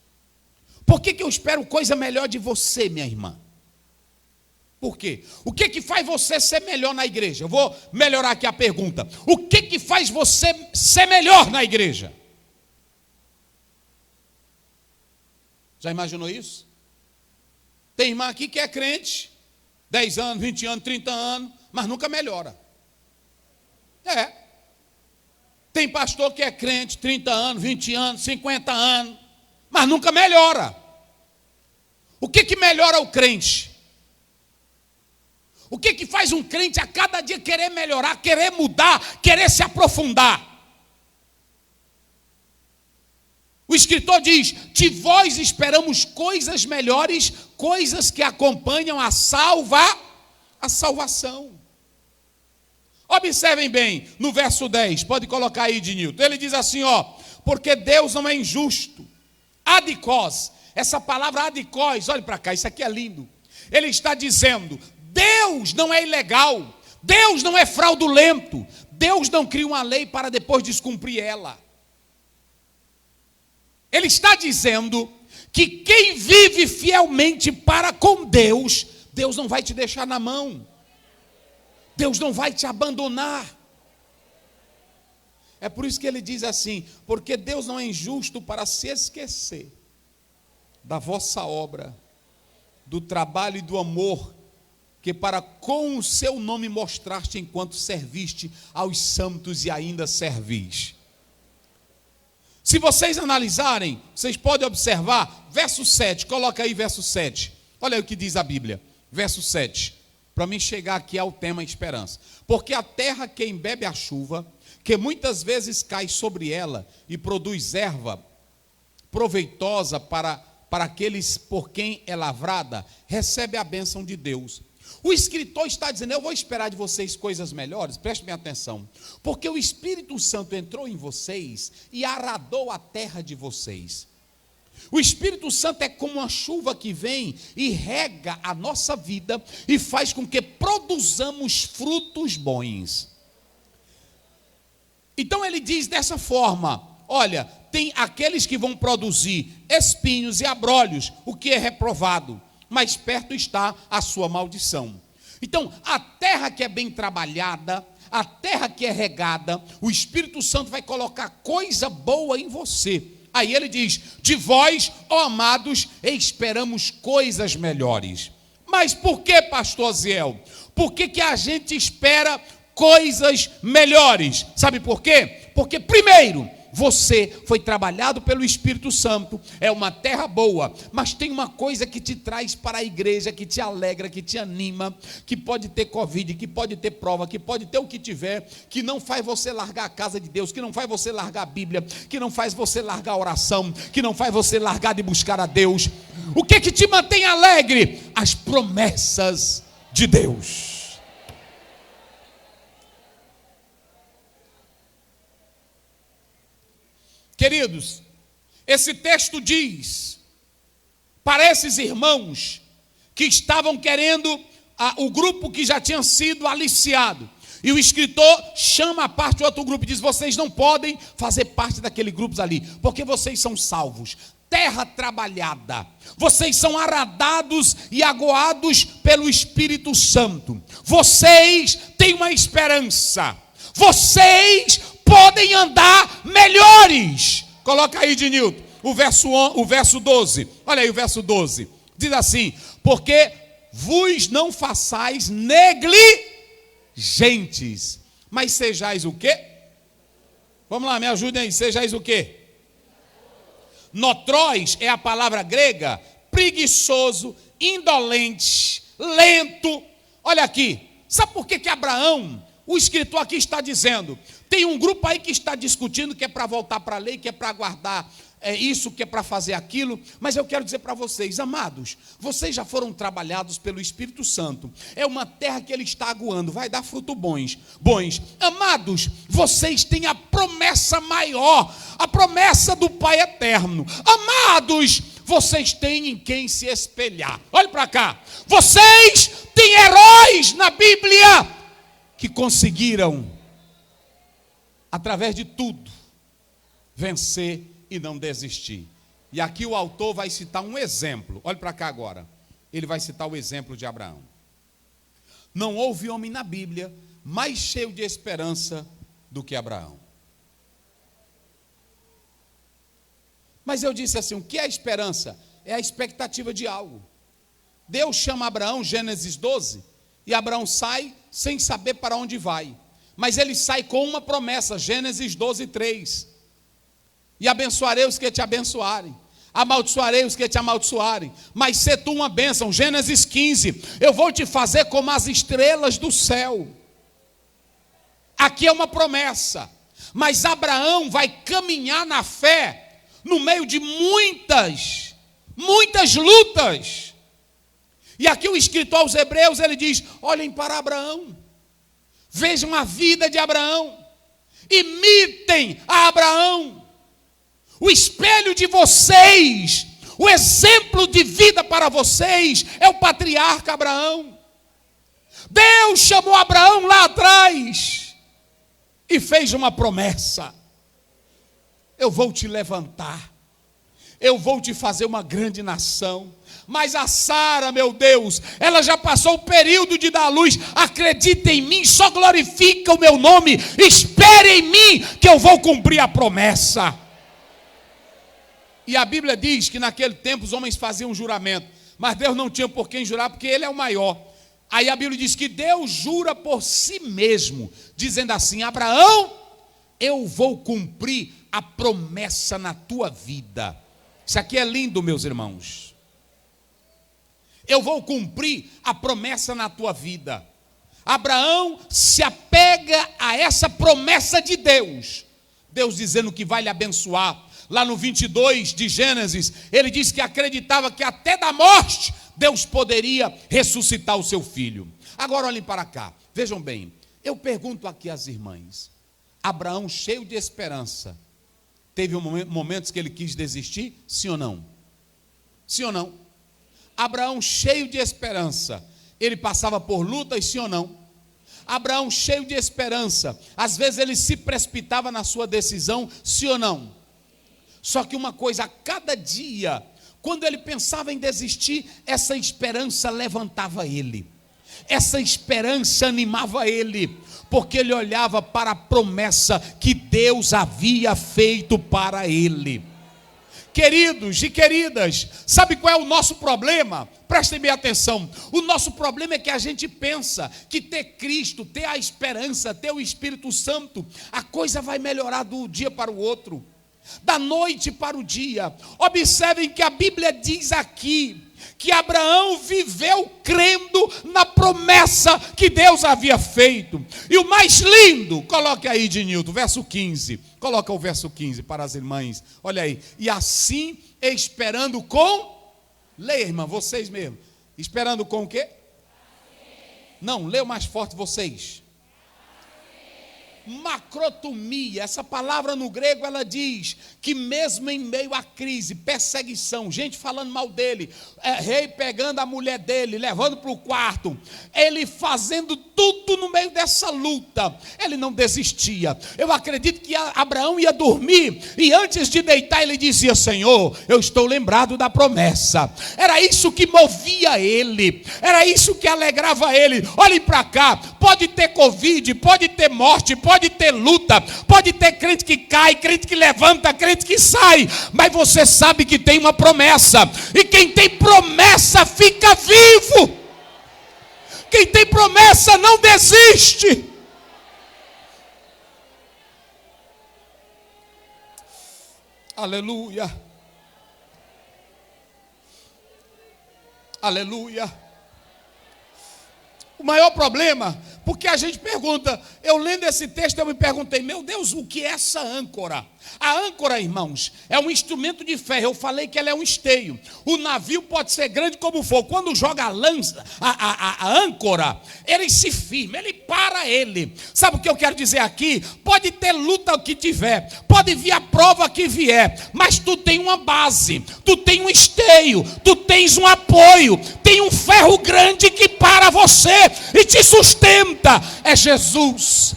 Por que eu espero coisa melhor de você, minha irmã? Por quê? O que faz você ser melhor na igreja? Eu vou melhorar aqui a pergunta. O que faz você ser melhor na igreja? Já imaginou isso? Tem irmã aqui que é crente, 10 anos, 20 anos, 30 anos, mas nunca melhora. Tem pastor que é crente, 30 anos, 20 anos, 50 anos, mas nunca melhora. O que melhora o crente? O que faz um crente a cada dia querer melhorar, querer mudar, querer se aprofundar? O escritor diz, de vós esperamos coisas melhores, coisas que acompanham a salvação. Observem bem, no verso 10, pode colocar aí, Ednilton. Ele diz assim, porque Deus não é injusto. Adikos, essa palavra adikos, olhe para cá, isso aqui é lindo. Ele está dizendo, Deus não é ilegal, Deus não é fraudulento, Deus não cria uma lei para depois descumprir ela. Ele está dizendo que quem vive fielmente para com Deus, Deus não vai te deixar na mão, Deus não vai te abandonar. É por isso que ele diz assim, porque Deus não é injusto para se esquecer da vossa obra, do trabalho e do amor, que para com o seu nome mostraste enquanto serviste aos santos e ainda servis. Se vocês analisarem, vocês podem observar, verso 7, coloca aí verso 7. Olha aí o que diz a Bíblia, verso 7, para mim chegar aqui ao tema esperança. Porque a terra que embebe a chuva, que muitas vezes cai sobre ela e produz erva proveitosa para aqueles por quem é lavrada, recebe a bênção de Deus. O escritor está dizendo, eu vou esperar de vocês coisas melhores, preste bem atenção, porque o Espírito Santo entrou em vocês e aradou a terra de vocês. O Espírito Santo é como uma chuva que vem e rega a nossa vida e faz com que produzamos frutos bons. Então ele diz dessa forma, olha, tem aqueles que vão produzir espinhos e abrolhos, o que é reprovado, mas perto está a sua maldição. Então, a terra que é bem trabalhada, a terra que é regada, o Espírito Santo vai colocar coisa boa em você. Aí ele diz, de vós, ó amados, esperamos coisas melhores. Mas por que, pastor Ziel? Por que a gente espera coisas melhores? Sabe por quê? Porque primeiro, você foi trabalhado pelo Espírito Santo, é uma terra boa, mas tem uma coisa que te traz para a igreja, que te alegra, que te anima, que pode ter Covid, que pode ter prova, que pode ter o que tiver, que não faz você largar a casa de Deus, que não faz você largar a Bíblia, que não faz você largar a oração, que não faz você largar de buscar a Deus. O que te mantém alegre? As promessas de Deus. Queridos, esse texto diz para esses irmãos que estavam querendo o grupo que já tinha sido aliciado. E o escritor chama a parte do outro grupo e diz: vocês não podem fazer parte daquele grupo ali, porque vocês são salvos. Terra trabalhada, vocês são aradados e aguados pelo Espírito Santo. Vocês têm uma esperança. Vocês podem andar melhores. Coloca aí, Dinilton, o verso 12. Olha aí o verso 12. Diz assim: porque vos não façais negligentes, mas sejais o quê? Vamos lá, me ajudem aí. Sejais o quê? Notróis é a palavra grega, preguiçoso, indolente, lento. Olha aqui, sabe por que Abraão, o escritor aqui está dizendo, tem um grupo aí que está discutindo que é para voltar para a lei, que é para guardar isso, que é para fazer aquilo, mas eu quero dizer para vocês, amados, vocês já foram trabalhados pelo Espírito Santo, é uma terra que ele está aguando, vai dar frutos bons, amados, vocês têm a promessa maior, a promessa do Pai eterno, amados, vocês têm em quem se espelhar. Olha para cá, vocês têm heróis na Bíblia que conseguiram, através de tudo, vencer e não desistir. E aqui o autor vai citar um exemplo. Olhe para cá agora. Ele vai citar o exemplo de Abraão. Não houve homem na Bíblia mais cheio de esperança do que Abraão. Mas eu disse assim, o que é a esperança? É a expectativa de algo. Deus chama Abraão, Gênesis 12, e Abraão sai sem saber para onde vai. Mas ele sai com uma promessa, Gênesis 12, 3. E abençoarei os que te abençoarem, amaldiçoarei os que te amaldiçoarem, mas se tu uma bênção, Gênesis 15, eu vou te fazer como as estrelas do céu. Aqui é uma promessa, mas Abraão vai caminhar na fé, no meio de muitas lutas. E aqui o escritor aos Hebreus, ele diz, olhem para Abraão, vejam a vida de Abraão, imitem a Abraão. O espelho de vocês, o exemplo de vida para vocês é o patriarca Abraão. Deus chamou Abraão lá atrás e fez uma promessa: eu vou te levantar, eu vou te fazer uma grande nação. Mas a Sara, meu Deus, ela já passou o período de dar luz. Acredita em mim, só glorifica o meu nome, espere em mim que eu vou cumprir a promessa. E a Bíblia diz que naquele tempo os homens faziam juramento, mas Deus não tinha por quem jurar, porque Ele é o maior. Aí a Bíblia diz que Deus jura por si mesmo, dizendo assim: Abraão, eu vou cumprir a promessa na tua vida. Isso aqui é lindo, meus irmãos. Eu vou cumprir a promessa na tua vida. Abraão se apega a essa promessa de Deus. Deus dizendo que vai lhe abençoar. Lá no 22 de Gênesis, ele diz que acreditava que até da morte Deus poderia ressuscitar o seu filho. Agora olhem para cá, vejam bem, eu pergunto aqui às irmãs, Abraão cheio de esperança, teve momentos que ele quis desistir? Sim ou não? Sim ou não? Abraão cheio de esperança, ele passava por lutas? Sim ou não? Abraão cheio de esperança, às vezes ele se precipitava na sua decisão? Sim ou não? Só que uma coisa, a cada dia, quando ele pensava em desistir, essa esperança levantava ele, essa esperança animava ele, porque ele olhava para a promessa que Deus havia feito para ele. Queridos e queridas, sabe qual é o nosso problema? Prestem bem atenção, o nosso problema é que a gente pensa que ter Cristo, ter a esperança, ter o Espírito Santo, a coisa vai melhorar do dia para o outro, da noite para o dia. Observem que a Bíblia diz aqui que Abraão viveu crendo na promessa que Deus havia feito. E o mais lindo, coloque aí, Dinilton, verso 15. Coloca o verso 15 para as irmãs. Olha aí. E assim, esperando com... Leia, irmã, vocês mesmo. Esperando com o quê? Não, leia mais forte vocês. macrotomia. Essa palavra no grego, ela diz que mesmo em meio à crise, perseguição, gente falando mal dele, rei pegando a mulher dele, levando para o quarto, ele fazendo tudo no meio dessa luta, ele não desistia. Eu acredito que Abraão ia dormir e antes de deitar ele dizia: Senhor, eu estou lembrado da promessa. Era isso que movia ele, era isso que alegrava ele. Olhem para cá, pode ter Covid, pode ter morte, pode ter luta, pode ter crente que cai, crente que levanta, crente que sai, mas você sabe que tem uma promessa, e quem tem promessa fica vivo. Quem tem promessa não desiste. Aleluia. Aleluia. O maior problema, porque a gente pergunta, eu lendo esse texto eu me perguntei, meu Deus, o que é essa âncora? A âncora, irmãos, é um instrumento de ferro. Eu falei que ela é um esteio. O navio pode ser grande como for, quando joga a lança, a âncora, ele se firma, ele para ele. Sabe o que eu quero dizer aqui? Pode ter luta que tiver, pode vir a prova que vier, mas tu tem uma base, tu tem um esteio, tu tens um apoio, tem um ferro grande que para você e te sustenta. É Jesus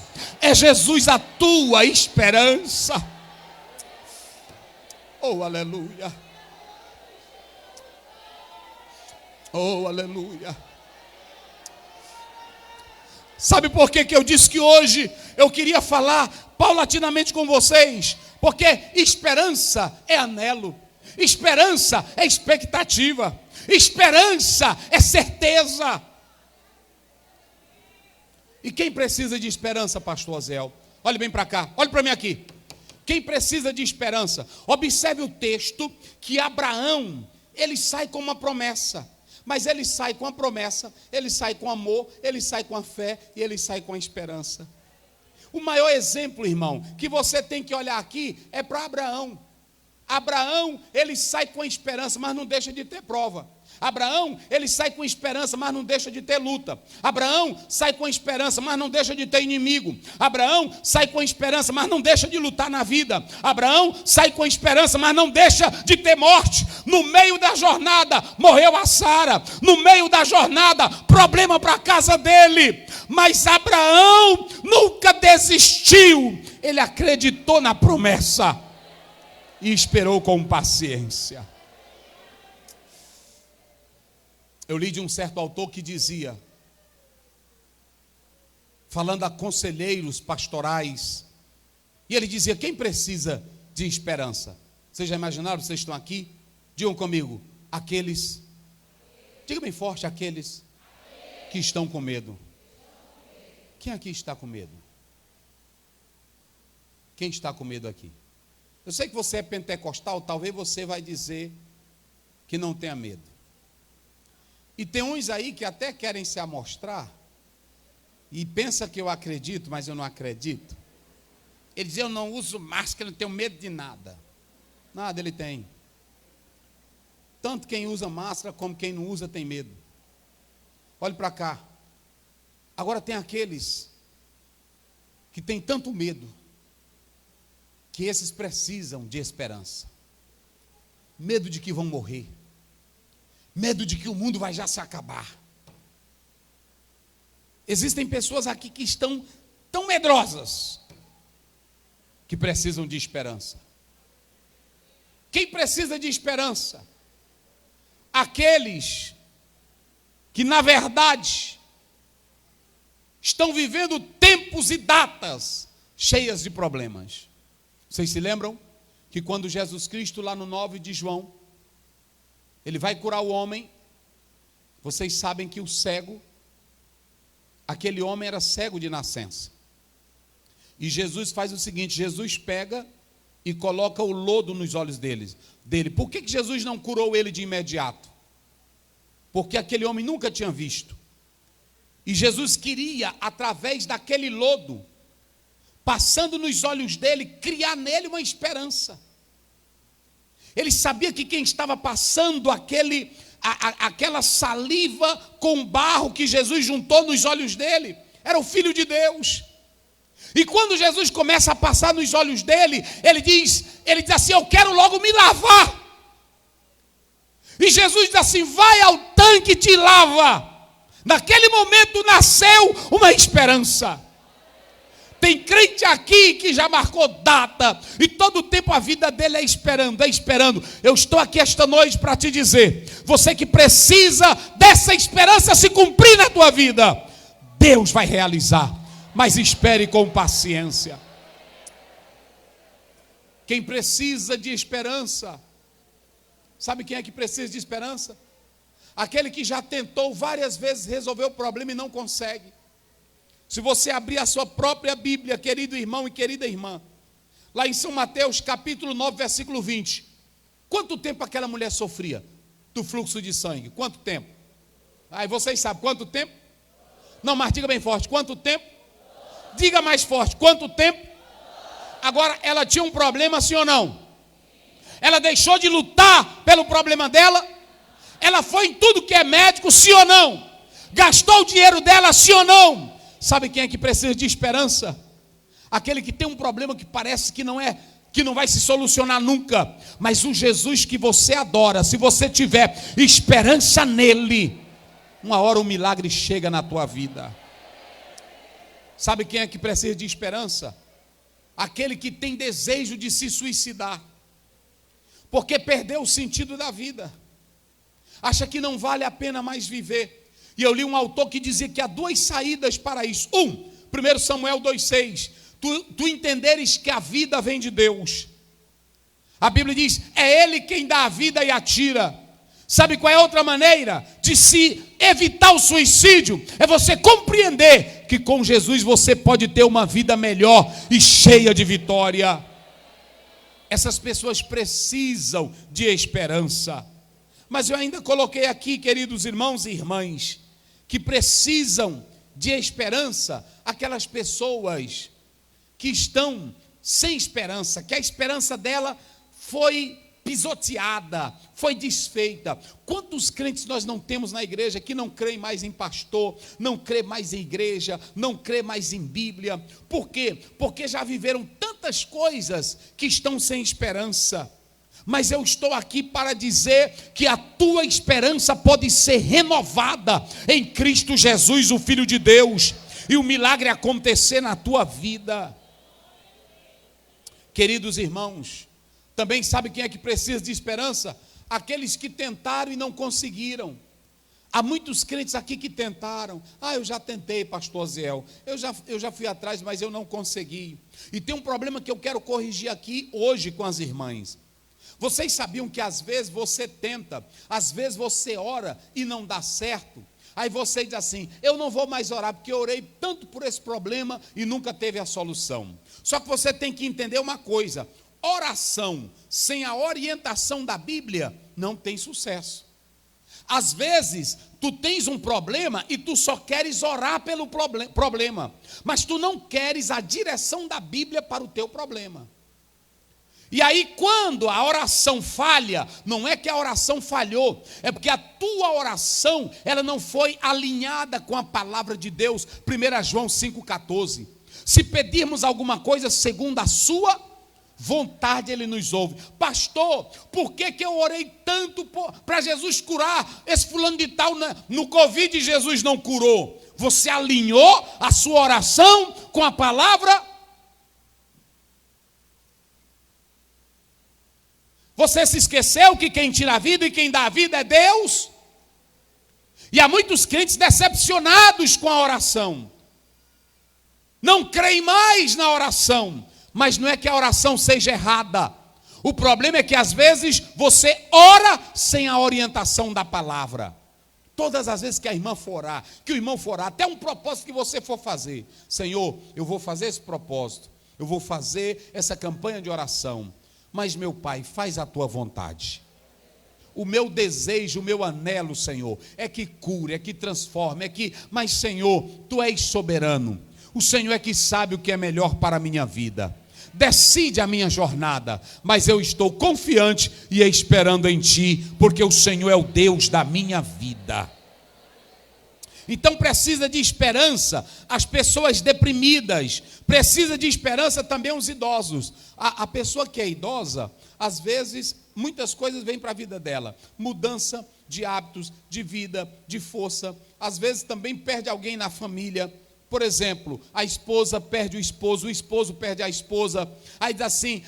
a tua esperança. Oh, aleluia. Oh, aleluia. Sabe por que eu disse que hoje eu queria falar paulatinamente com vocês? Porque esperança é anelo, esperança é expectativa, esperança é certeza. E quem precisa de esperança, pastor Azel? Olhe bem para cá, olhe para mim aqui. Quem precisa de esperança? Observe o texto que Abraão, ele sai com uma promessa. Mas ele sai com a promessa, ele sai com amor, ele sai com a fé e ele sai com a esperança. O maior exemplo, irmão, que você tem que olhar aqui é para Abraão. Abraão, ele sai com a esperança, mas não deixa de ter prova. Abraão, ele sai com esperança, mas não deixa de ter luta. Abraão sai com esperança, mas não deixa de ter inimigo. Abraão sai com esperança, mas não deixa de lutar na vida. Abraão sai com esperança, mas não deixa de ter morte. No meio da jornada, morreu a Sara. No meio da jornada, problema para a casa dele. Mas Abraão nunca desistiu. Ele acreditou na promessa e esperou com paciência. Eu li de um certo autor que dizia, falando a conselheiros pastorais, e ele dizia: quem precisa de esperança? Vocês já imaginaram, vocês estão aqui? Digam comigo, aqueles, diga bem forte, aqueles que estão com medo. Quem aqui está com medo? Quem está com medo aqui? Eu sei que você é pentecostal, talvez você vai dizer que não tenha medo. E tem uns aí que até querem se amostrar e pensa que eu acredito, mas eu não acredito. Ele diz: eu não uso máscara, eu não tenho medo de nada. Nada ele tem. Tanto quem usa máscara como quem não usa tem medo. Olhe para cá. Agora tem aqueles que têm tanto medo que esses precisam de esperança. Medo de que vão morrer. Medo de que o mundo vai já se acabar. Existem pessoas aqui que estão tão medrosas que precisam de esperança. Quem precisa de esperança? Aqueles que, na verdade, estão vivendo tempos e datas cheias de problemas. Vocês se lembram que quando Jesus Cristo, lá no 9 de João, ele vai curar o homem, vocês sabem que o cego, aquele homem era cego de nascença. E Jesus faz o seguinte, Jesus pega e coloca o lodo nos olhos dele. Por que Jesus não curou ele de imediato? Porque aquele homem nunca tinha visto. E Jesus queria, através daquele lodo, passando nos olhos dele, criar nele uma esperança. Ele sabia que quem estava passando aquela saliva com barro que Jesus juntou nos olhos dele, era o Filho de Deus. E quando Jesus começa a passar nos olhos dele, ele diz assim: eu quero logo me lavar. E Jesus diz assim: vai ao tanque e te lava. Naquele momento nasceu uma esperança. Tem crente aqui que já marcou data, e todo o tempo a vida dele é esperando, é esperando. Eu estou aqui esta noite para te dizer, você que precisa dessa esperança se cumprir na tua vida, Deus vai realizar, mas espere com paciência. Quem precisa de esperança, sabe quem é que precisa de esperança? Aquele que já tentou várias vezes resolver o problema e não consegue. Se você abrir a sua própria Bíblia, querido irmão e querida irmã, lá em São Mateus, capítulo 9, versículo 20. Quanto tempo aquela mulher sofria do fluxo de sangue? Quanto tempo? Aí vocês sabem, quanto tempo? Não, mas diga bem forte, quanto tempo? Diga mais forte, quanto tempo? Agora, ela tinha um problema, sim ou não? Ela deixou de lutar pelo problema dela? Ela foi em tudo que é médico, sim ou não? Gastou o dinheiro dela, sim ou não? Sabe quem é que precisa de esperança? Aquele que tem um problema que parece que não vai se solucionar nunca, mas o Jesus que você adora, se você tiver esperança nele, uma hora o milagre chega na tua vida. Sabe quem é que precisa de esperança? Aquele que tem desejo de se suicidar, porque perdeu o sentido da vida, acha que não vale a pena mais viver. E eu li um autor que dizia que há duas saídas para isso. 1 Samuel 2,6. Tu entenderes que a vida vem de Deus. A Bíblia diz, é Ele quem dá a vida e a tira. Sabe qual é a outra maneira de se evitar o suicídio? É você compreender que com Jesus você pode ter uma vida melhor e cheia de vitória. Essas pessoas precisam de esperança. Mas eu ainda coloquei aqui, queridos irmãos e irmãs, que precisam de esperança, aquelas pessoas que estão sem esperança, que a esperança dela foi pisoteada, foi desfeita. Quantos crentes nós não temos na igreja que não creem mais em pastor, não creem mais em igreja, não creem mais em Bíblia? Por quê? Porque já viveram tantas coisas que estão sem esperança. Mas eu estou aqui para dizer que a tua esperança pode ser renovada em Cristo Jesus, o Filho de Deus, e o milagre acontecer na tua vida. Queridos irmãos, também sabe quem é que precisa de esperança? Aqueles que tentaram e não conseguiram. Há muitos crentes aqui que tentaram. Eu já tentei, pastor Ziel, eu já fui atrás, mas eu não consegui. E tem um problema que eu quero corrigir aqui hoje com as irmãs. Vocês sabiam que às vezes você tenta, às vezes você ora e não dá certo? Aí você diz assim, eu não vou mais orar porque eu orei tanto por esse problema e nunca teve a solução. Só que você tem que entender uma coisa, oração sem a orientação da Bíblia não tem sucesso. Às vezes, tu tens um problema e tu só queres orar pelo problema, mas tu não queres a direção da Bíblia para o teu problema. E aí quando a oração falha, não é que a oração falhou, é porque a tua oração, ela não foi alinhada com a palavra de Deus. 1 João 5,14. Se pedirmos alguma coisa segundo a sua vontade, Ele nos ouve. Pastor, por que eu orei tanto para Jesus curar esse fulano de tal no Covid e Jesus não curou? Você alinhou a sua oração com a palavra? Você se esqueceu que quem tira a vida e quem dá a vida é Deus? E há muitos crentes decepcionados com a oração. Não creem mais na oração. Mas não é que a oração seja errada. O problema é que às vezes você ora sem a orientação da palavra. Todas as vezes que a irmã for orar, que o irmão for orar, até um propósito que você for fazer. Senhor, eu vou fazer esse propósito. Eu vou fazer essa campanha de oração. Mas meu Pai, faz a tua vontade. O meu desejo, o meu anelo, Senhor, é que cure, é que transforme, mas Senhor, Tu és soberano. O Senhor é que sabe o que é melhor para a minha vida. Decide a minha jornada, mas eu estou confiante e esperando em Ti, porque o Senhor é o Deus da minha vida. Então precisa de esperança as pessoas deprimidas, precisa de esperança também os idosos. A pessoa que é idosa, às vezes, muitas coisas vêm para a vida dela, mudança de hábitos, de vida, de força, às vezes também perde alguém na família. Por exemplo, a esposa perde o esposo perde a esposa, aí diz assim,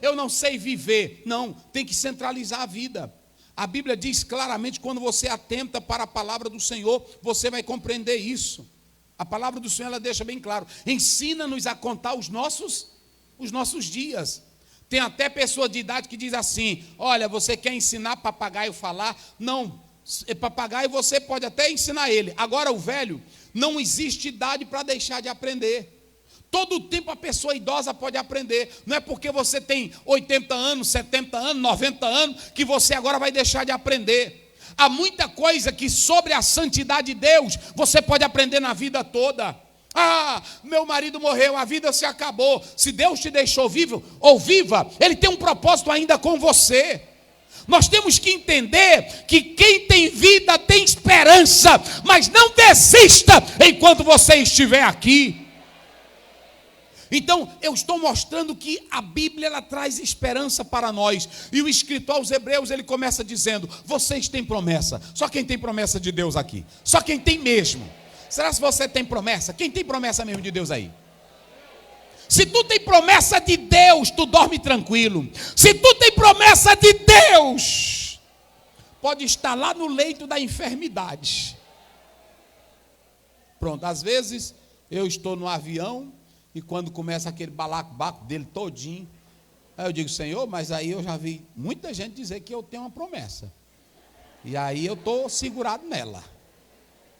eu não sei viver. Não, tem que centralizar a vida. A Bíblia diz claramente, quando você atenta para a palavra do Senhor, você vai compreender isso. A palavra do Senhor, ela deixa bem claro, ensina-nos a contar os nossos dias. Tem até pessoa de idade que diz assim, olha, você quer ensinar papagaio a falar? Não, papagaio você pode até ensinar ele. Agora o velho, não existe idade para deixar de aprender. Todo o tempo a pessoa idosa pode aprender. Não é porque você tem 80 anos, 70 anos, 90 anos, que você agora vai deixar de aprender. Há muita coisa que sobre a santidade de Deus, você pode aprender na vida toda. Meu marido morreu, a vida se acabou. Se Deus te deixou vivo ou viva, Ele tem um propósito ainda com você. Nós temos que entender que quem tem vida tem esperança, mas não desista enquanto você estiver aqui. Então, eu estou mostrando que a Bíblia, ela traz esperança para nós. E o escritor aos Hebreus, ele começa dizendo, vocês têm promessa. Só quem tem promessa de Deus aqui. Só quem tem mesmo. Será que você tem promessa? Quem tem promessa mesmo de Deus aí? Se tu tem promessa de Deus, tu dorme tranquilo. Se tu tem promessa de Deus, pode estar lá no leito da enfermidade. Pronto, às vezes eu estou no avião e quando começa aquele balacobaco dele todinho, aí eu digo, Senhor, mas aí eu já vi muita gente dizer que eu tenho uma promessa. E aí eu estou segurado nela.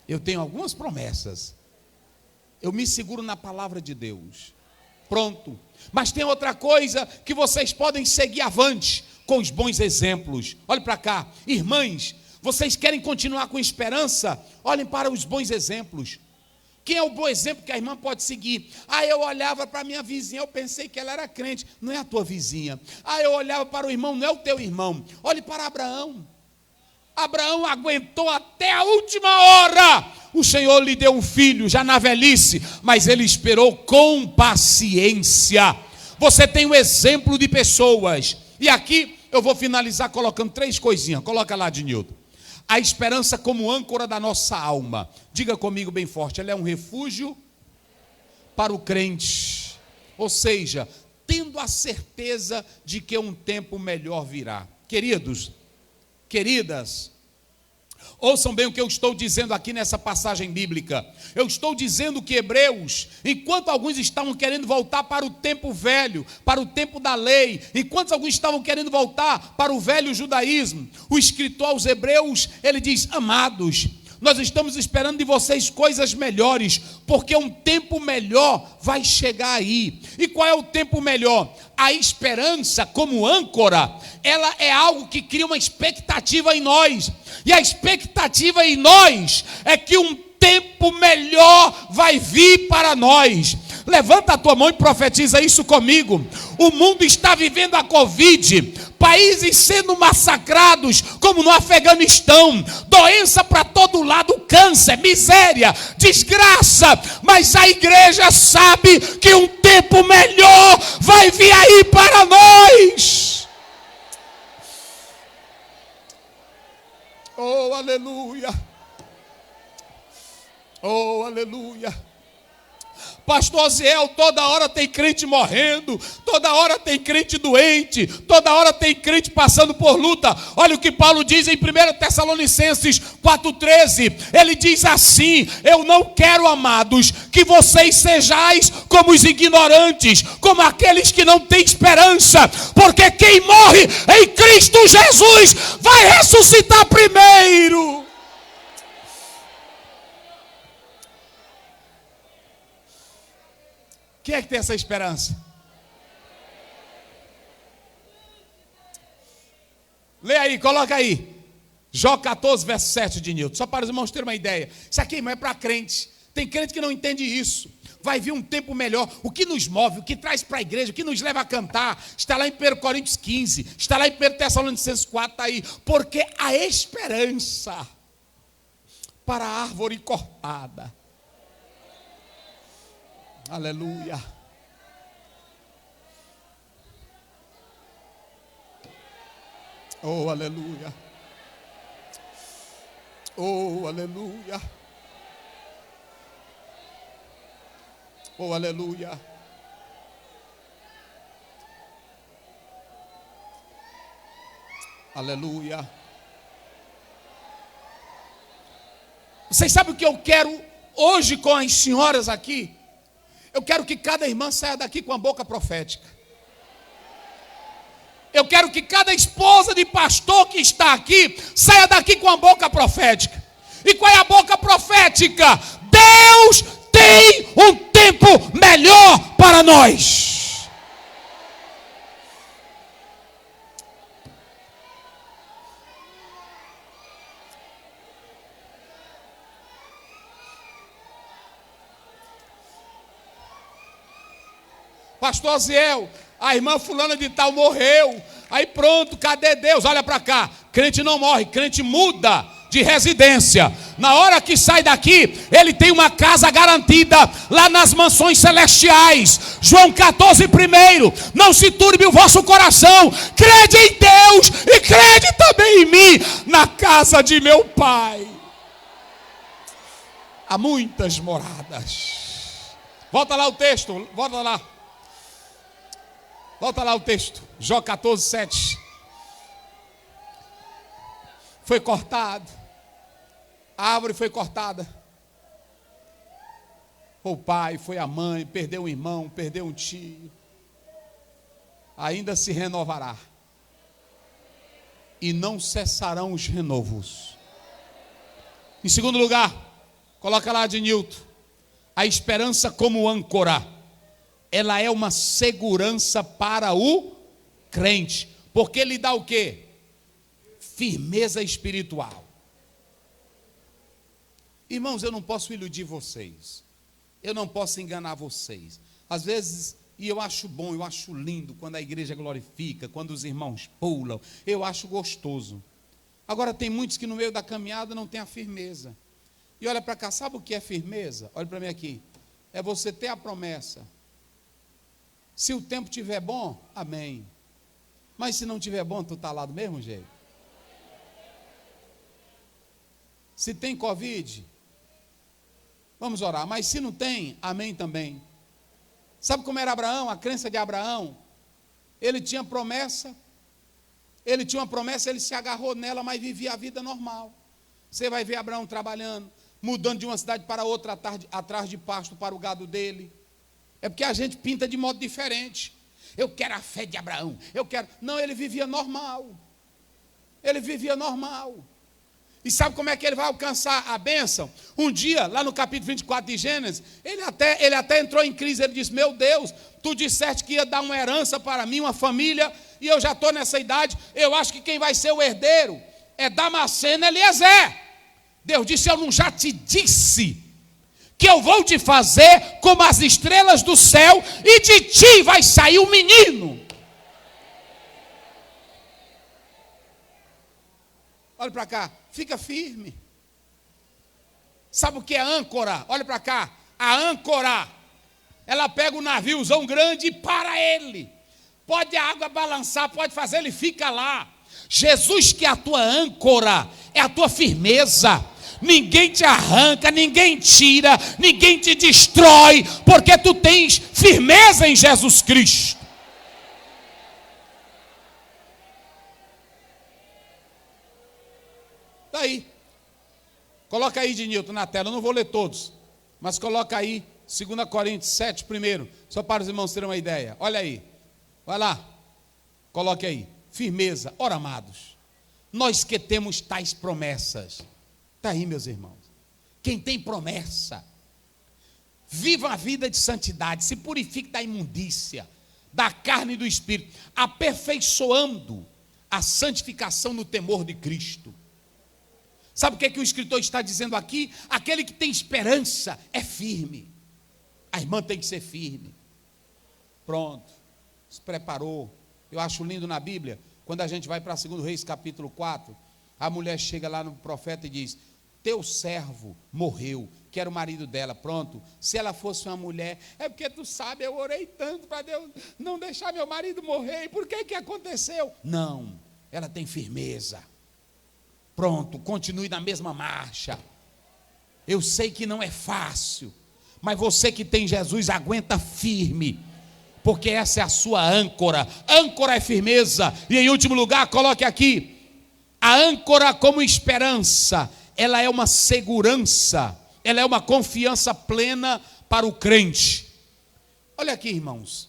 Eu tenho algumas promessas. Eu me seguro na palavra de Deus. Pronto. Mas tem outra coisa que vocês podem seguir avante com os bons exemplos. Olhem para cá. Irmãs, vocês querem continuar com esperança? Olhem para os bons exemplos. Quem é o bom exemplo que a irmã pode seguir? Eu olhava para a minha vizinha, eu pensei que ela era crente. Não é a tua vizinha. Eu olhava para o irmão, não é o teu irmão. Olhe para Abraão. Abraão aguentou até a última hora. O Senhor lhe deu um filho, já na velhice, mas ele esperou com paciência. Você tem um exemplo de pessoas. E aqui eu vou finalizar colocando 3 coisinhas. Coloca lá, Dinildo. A esperança como âncora da nossa alma. Diga comigo bem forte, ela é um refúgio para o crente. Ou seja, tendo a certeza de que um tempo melhor virá. Queridos, queridas, ouçam bem o que eu estou dizendo aqui nessa passagem bíblica. Eu estou dizendo que Hebreus, enquanto alguns estavam querendo voltar para o tempo velho, para o tempo da lei, enquanto alguns estavam querendo voltar para o velho judaísmo, o escritor aos Hebreus, ele diz, amados, nós estamos esperando de vocês coisas melhores, porque um tempo melhor vai chegar aí. E qual é o tempo melhor? A esperança como âncora, ela é algo que cria uma expectativa em nós. E a expectativa em nós é que um tempo melhor vai vir para nós. Levanta a tua mão e profetiza isso comigo. O mundo está vivendo a Covid, países sendo massacrados, como no Afeganistão, doença para todo lado, câncer, miséria, desgraça, mas a igreja sabe que um tempo melhor vai vir aí para nós. Oh, aleluia. Oh, aleluia. Pastor Ziel, toda hora tem crente morrendo, toda hora tem crente doente, toda hora tem crente passando por luta. Olha o que Paulo diz em 1 Tessalonicenses 4,13. Ele diz assim: eu não quero, amados, que vocês sejais como os ignorantes, como aqueles que não têm esperança, porque quem morre em Cristo Jesus vai ressuscitar primeiro. Quem é que tem essa esperança? Lê aí, coloca aí. Jó 14, verso 7 de Nilton. Só para os irmãos terem uma ideia. Isso aqui, irmão, é para crente. Tem crente que não entende isso. Vai vir um tempo melhor. O que nos move, o que traz para a igreja, o que nos leva a cantar, está lá em 1 Coríntios 15, está lá em 1 Tessalonicenses 4, está aí. Porque a esperança para a árvore cortada. Aleluia. Oh, aleluia. Oh, aleluia. Oh, aleluia. Aleluia. Vocês sabem o que eu quero hoje com as senhoras aqui? Eu quero que cada irmã saia daqui com a boca profética. Eu quero que cada esposa de pastor que está aqui saia daqui com a boca profética. E qual é a boca profética? Deus tem um tempo melhor para nós. Pastor Ziel, a irmã fulana de tal morreu. Aí pronto, cadê Deus? Olha para cá. Crente não morre, crente muda de residência. Na hora que sai daqui, ele tem uma casa garantida lá nas mansões celestiais. João 14, primeiro. Não se turbe o vosso coração. Crede em Deus e crede também em mim. Na casa de meu Pai há muitas moradas. Volta lá o texto, volta lá. Volta lá o texto, Jó 14, 7. Foi cortado. A árvore foi cortada. Foi o pai, foi a mãe, perdeu um irmão, perdeu um tio. Ainda se renovará. E não cessarão os renovos. Em segundo lugar, coloca lá de Newton. A esperança como âncora. Ela é uma segurança para o crente. Porque ele dá o quê? Firmeza espiritual. Irmãos, eu não posso iludir vocês. Eu não posso enganar vocês. Às vezes, e eu acho bom, eu acho lindo quando a igreja glorifica, quando os irmãos pulam. Eu acho gostoso. Agora tem muitos que no meio da caminhada não tem a firmeza. E olha para cá, sabe o que é firmeza? Olha para mim aqui. É você ter a promessa. Se o tempo estiver bom, amém. Mas se não estiver bom, tu está lá do mesmo jeito. Se tem Covid, vamos orar. Mas se não tem, amém também. Sabe como era Abraão? A crença de Abraão. Ele tinha promessa. Ele tinha uma promessa, ele se agarrou nela, mas vivia a vida normal. Você vai ver Abraão trabalhando, mudando de uma cidade para outra, atrás de pasto para o gado dele. É porque a gente pinta de modo diferente. Eu quero a fé de Abraão. Eu quero. Não, ele vivia normal. Ele vivia normal. E sabe como é que ele vai alcançar a bênção? Um dia, lá no capítulo 24 de Gênesis, ele até entrou em crise. Ele disse: meu Deus, tu disseste que ia dar uma herança para mim, uma família, e eu já estou nessa idade. Eu acho que quem vai ser o herdeiro é Damasceno Eliezer. Deus disse: eu não já te disse que eu vou te fazer como as estrelas do céu, e de ti vai sair um menino. Olha para cá, fica firme. Sabe o que é âncora? Olha para cá, a âncora, ela pega um naviozão grande e para ele. Pode a água balançar, pode fazer, ele fica lá. Jesus, que é a tua âncora, é a tua firmeza. Ninguém te arranca, ninguém tira, ninguém te destrói, porque tu tens firmeza em Jesus Cristo. Está aí. Coloca aí, Newton, na tela. Eu não vou ler todos, mas coloca aí 2 Coríntios 7 primeiro, só para os irmãos terem uma ideia. Olha aí, vai lá, coloque aí. Firmeza. Ora, amados, nós que temos tais promessas. Está aí, meus irmãos. Quem tem promessa, viva a vida de santidade, se purifique da imundícia, da carne e do espírito, aperfeiçoando a santificação no temor de Cristo. Sabe o que é que o escritor está dizendo aqui? Aquele que tem esperança é firme. A irmã tem que ser firme. Pronto, se preparou. Eu acho lindo na Bíblia, quando a gente vai para 2 Reis capítulo 4, a mulher chega lá no profeta e diz: teu servo morreu, que era o marido dela. Pronto, se ela fosse uma mulher, é porque tu sabe, eu orei tanto para Deus não deixar meu marido morrer, e por que aconteceu? Não, ela tem firmeza. Pronto, continue na mesma marcha. Eu sei que não é fácil, mas você que tem Jesus, aguenta firme, porque essa é a sua âncora. Âncora é firmeza. E em último lugar, coloque aqui, a âncora como esperança. Ela é uma segurança, ela é uma confiança plena para o crente. Olha aqui, irmãos,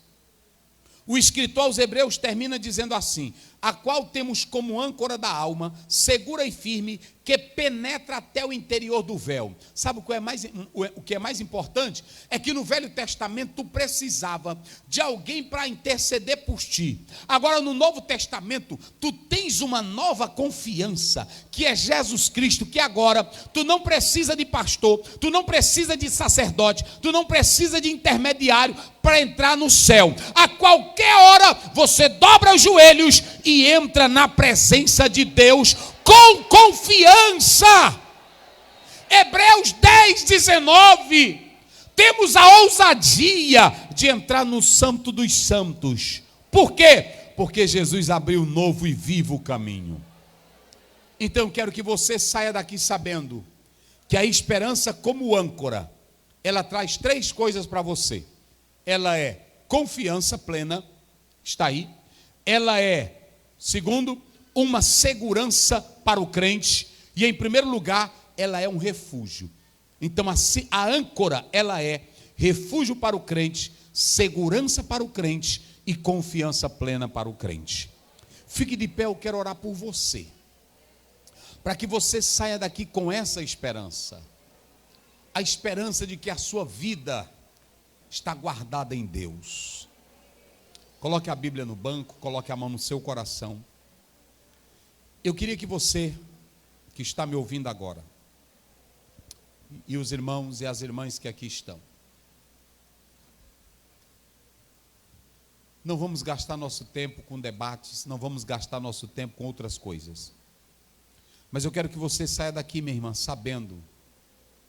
o escritor aos Hebreus termina dizendo assim: a qual temos como âncora da alma, segura e firme, que penetra até o interior do véu. Sabe o que é mais importante? É que no Velho Testamento tu precisava de alguém para interceder por ti. Agora no Novo Testamento tu tens uma nova confiança, que é Jesus Cristo, que agora tu não precisa de pastor, tu não precisa de sacerdote, tu não precisa de intermediário para entrar no céu. A qualquer hora você dobra os joelhos e entra na presença de Deus com confiança. Hebreus 10:19. Temos a ousadia de entrar no Santo dos Santos. Por quê? Porque Jesus abriu um novo e vivo caminho. Então eu quero que você saia daqui sabendo que a esperança como âncora, ela traz 3 coisas para você. Ela é confiança plena, está aí. Ela é, segundo, uma segurança para o crente. E em primeiro lugar, ela é um refúgio. Então a âncora, ela é refúgio para o crente, segurança para o crente e confiança plena para o crente. Fique de pé, eu quero orar por você, para que você saia daqui com essa esperança. A esperança de que a sua vida está guardada em Deus. Coloque a Bíblia no banco, coloque a mão no seu coração. Eu queria que você, que está me ouvindo agora, e os irmãos e as irmãs que aqui estão, não vamos gastar nosso tempo com debates, não vamos gastar nosso tempo com outras coisas. Mas eu quero que você saia daqui, minha irmã, sabendo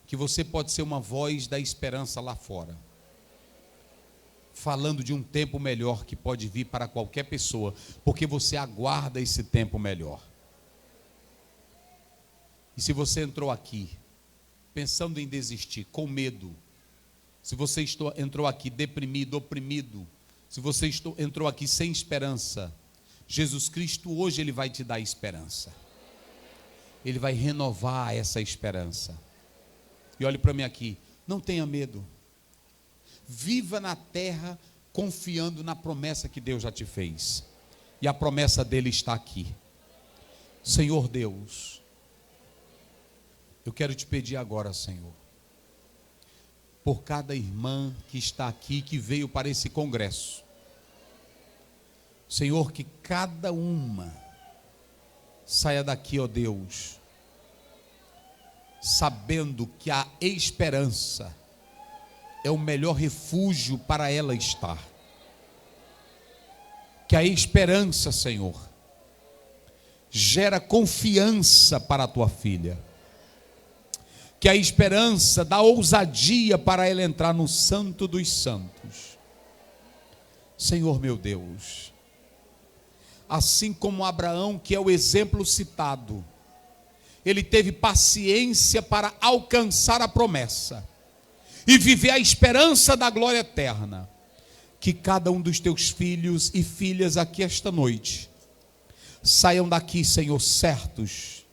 que você pode ser uma voz da esperança lá fora, falando de um tempo melhor que pode vir para qualquer pessoa, porque você aguarda esse tempo melhor. E se você entrou aqui pensando em desistir, com medo, se você entrou aqui deprimido, oprimido, se você entrou aqui sem esperança, Jesus Cristo hoje Ele vai te dar esperança. Ele vai renovar essa esperança. E olhe para mim aqui, não tenha medo. Viva na terra confiando na promessa que Deus já te fez. E a promessa dele está aqui. Senhor Deus, eu quero te pedir agora, Senhor, por cada irmã que está aqui, que veio para esse congresso. Senhor, que cada uma saia daqui, ó Deus, sabendo que a esperança é o melhor refúgio para ela estar. Que a esperança, Senhor, gera confiança para a tua filha. Que a esperança dá ousadia para ela entrar no Santo dos Santos. Senhor meu Deus, assim como Abraão, que é o exemplo citado, ele teve paciência para alcançar a promessa e viver a esperança da glória eterna. Que cada um dos teus filhos e filhas aqui esta noite saiam daqui, Senhor, certos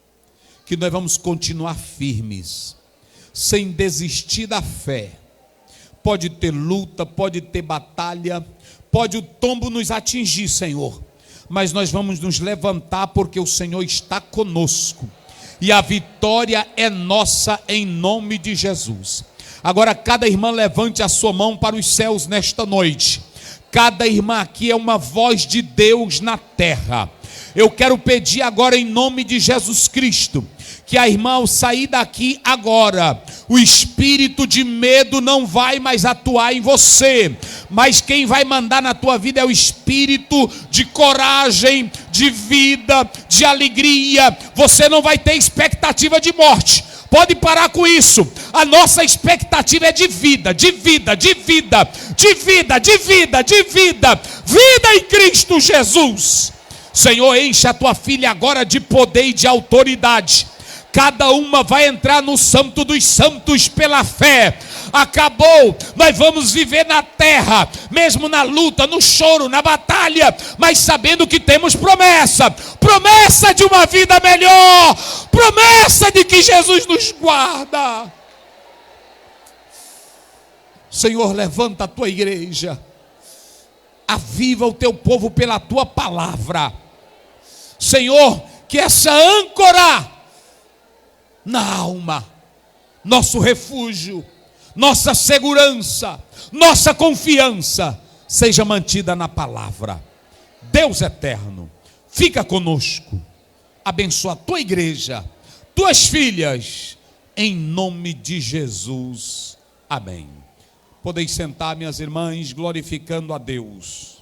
que nós vamos continuar firmes, sem desistir da fé. Pode ter luta, pode ter batalha, pode o tombo nos atingir, Senhor, mas nós vamos nos levantar porque o Senhor está conosco e a vitória é nossa em nome de Jesus. Agora cada irmã levante a sua mão para os céus nesta noite. Cada irmã aqui é uma voz de Deus na terra. Eu quero pedir agora em nome de Jesus Cristo, que a irmã ao sair daqui agora, o espírito de medo não vai mais atuar em você, mas quem vai mandar na tua vida é o espírito de coragem, de vida, de alegria. Você não vai ter expectativa de morte, Pode parar com isso. A nossa expectativa é de vida, de vida, de vida, de vida, de vida, de vida. Vida em Cristo Jesus. Senhor, enche a tua filha agora de poder e de autoridade. Cada uma vai entrar no Santo dos Santos pela fé. Acabou, nós vamos viver na terra, mesmo na luta, no choro, na batalha, mas sabendo que temos promessa. Promessa de uma vida melhor. Promessa de que Jesus nos guarda. Senhor, levanta a tua igreja. Aviva o teu povo pela tua palavra. Senhor, que essa âncora na alma, nosso refúgio, nossa segurança, nossa confiança, seja mantida na palavra. Deus eterno, fica conosco, abençoa a tua igreja, tuas filhas, em nome de Jesus, amém. Podeis sentar, minhas irmãs, glorificando a Deus.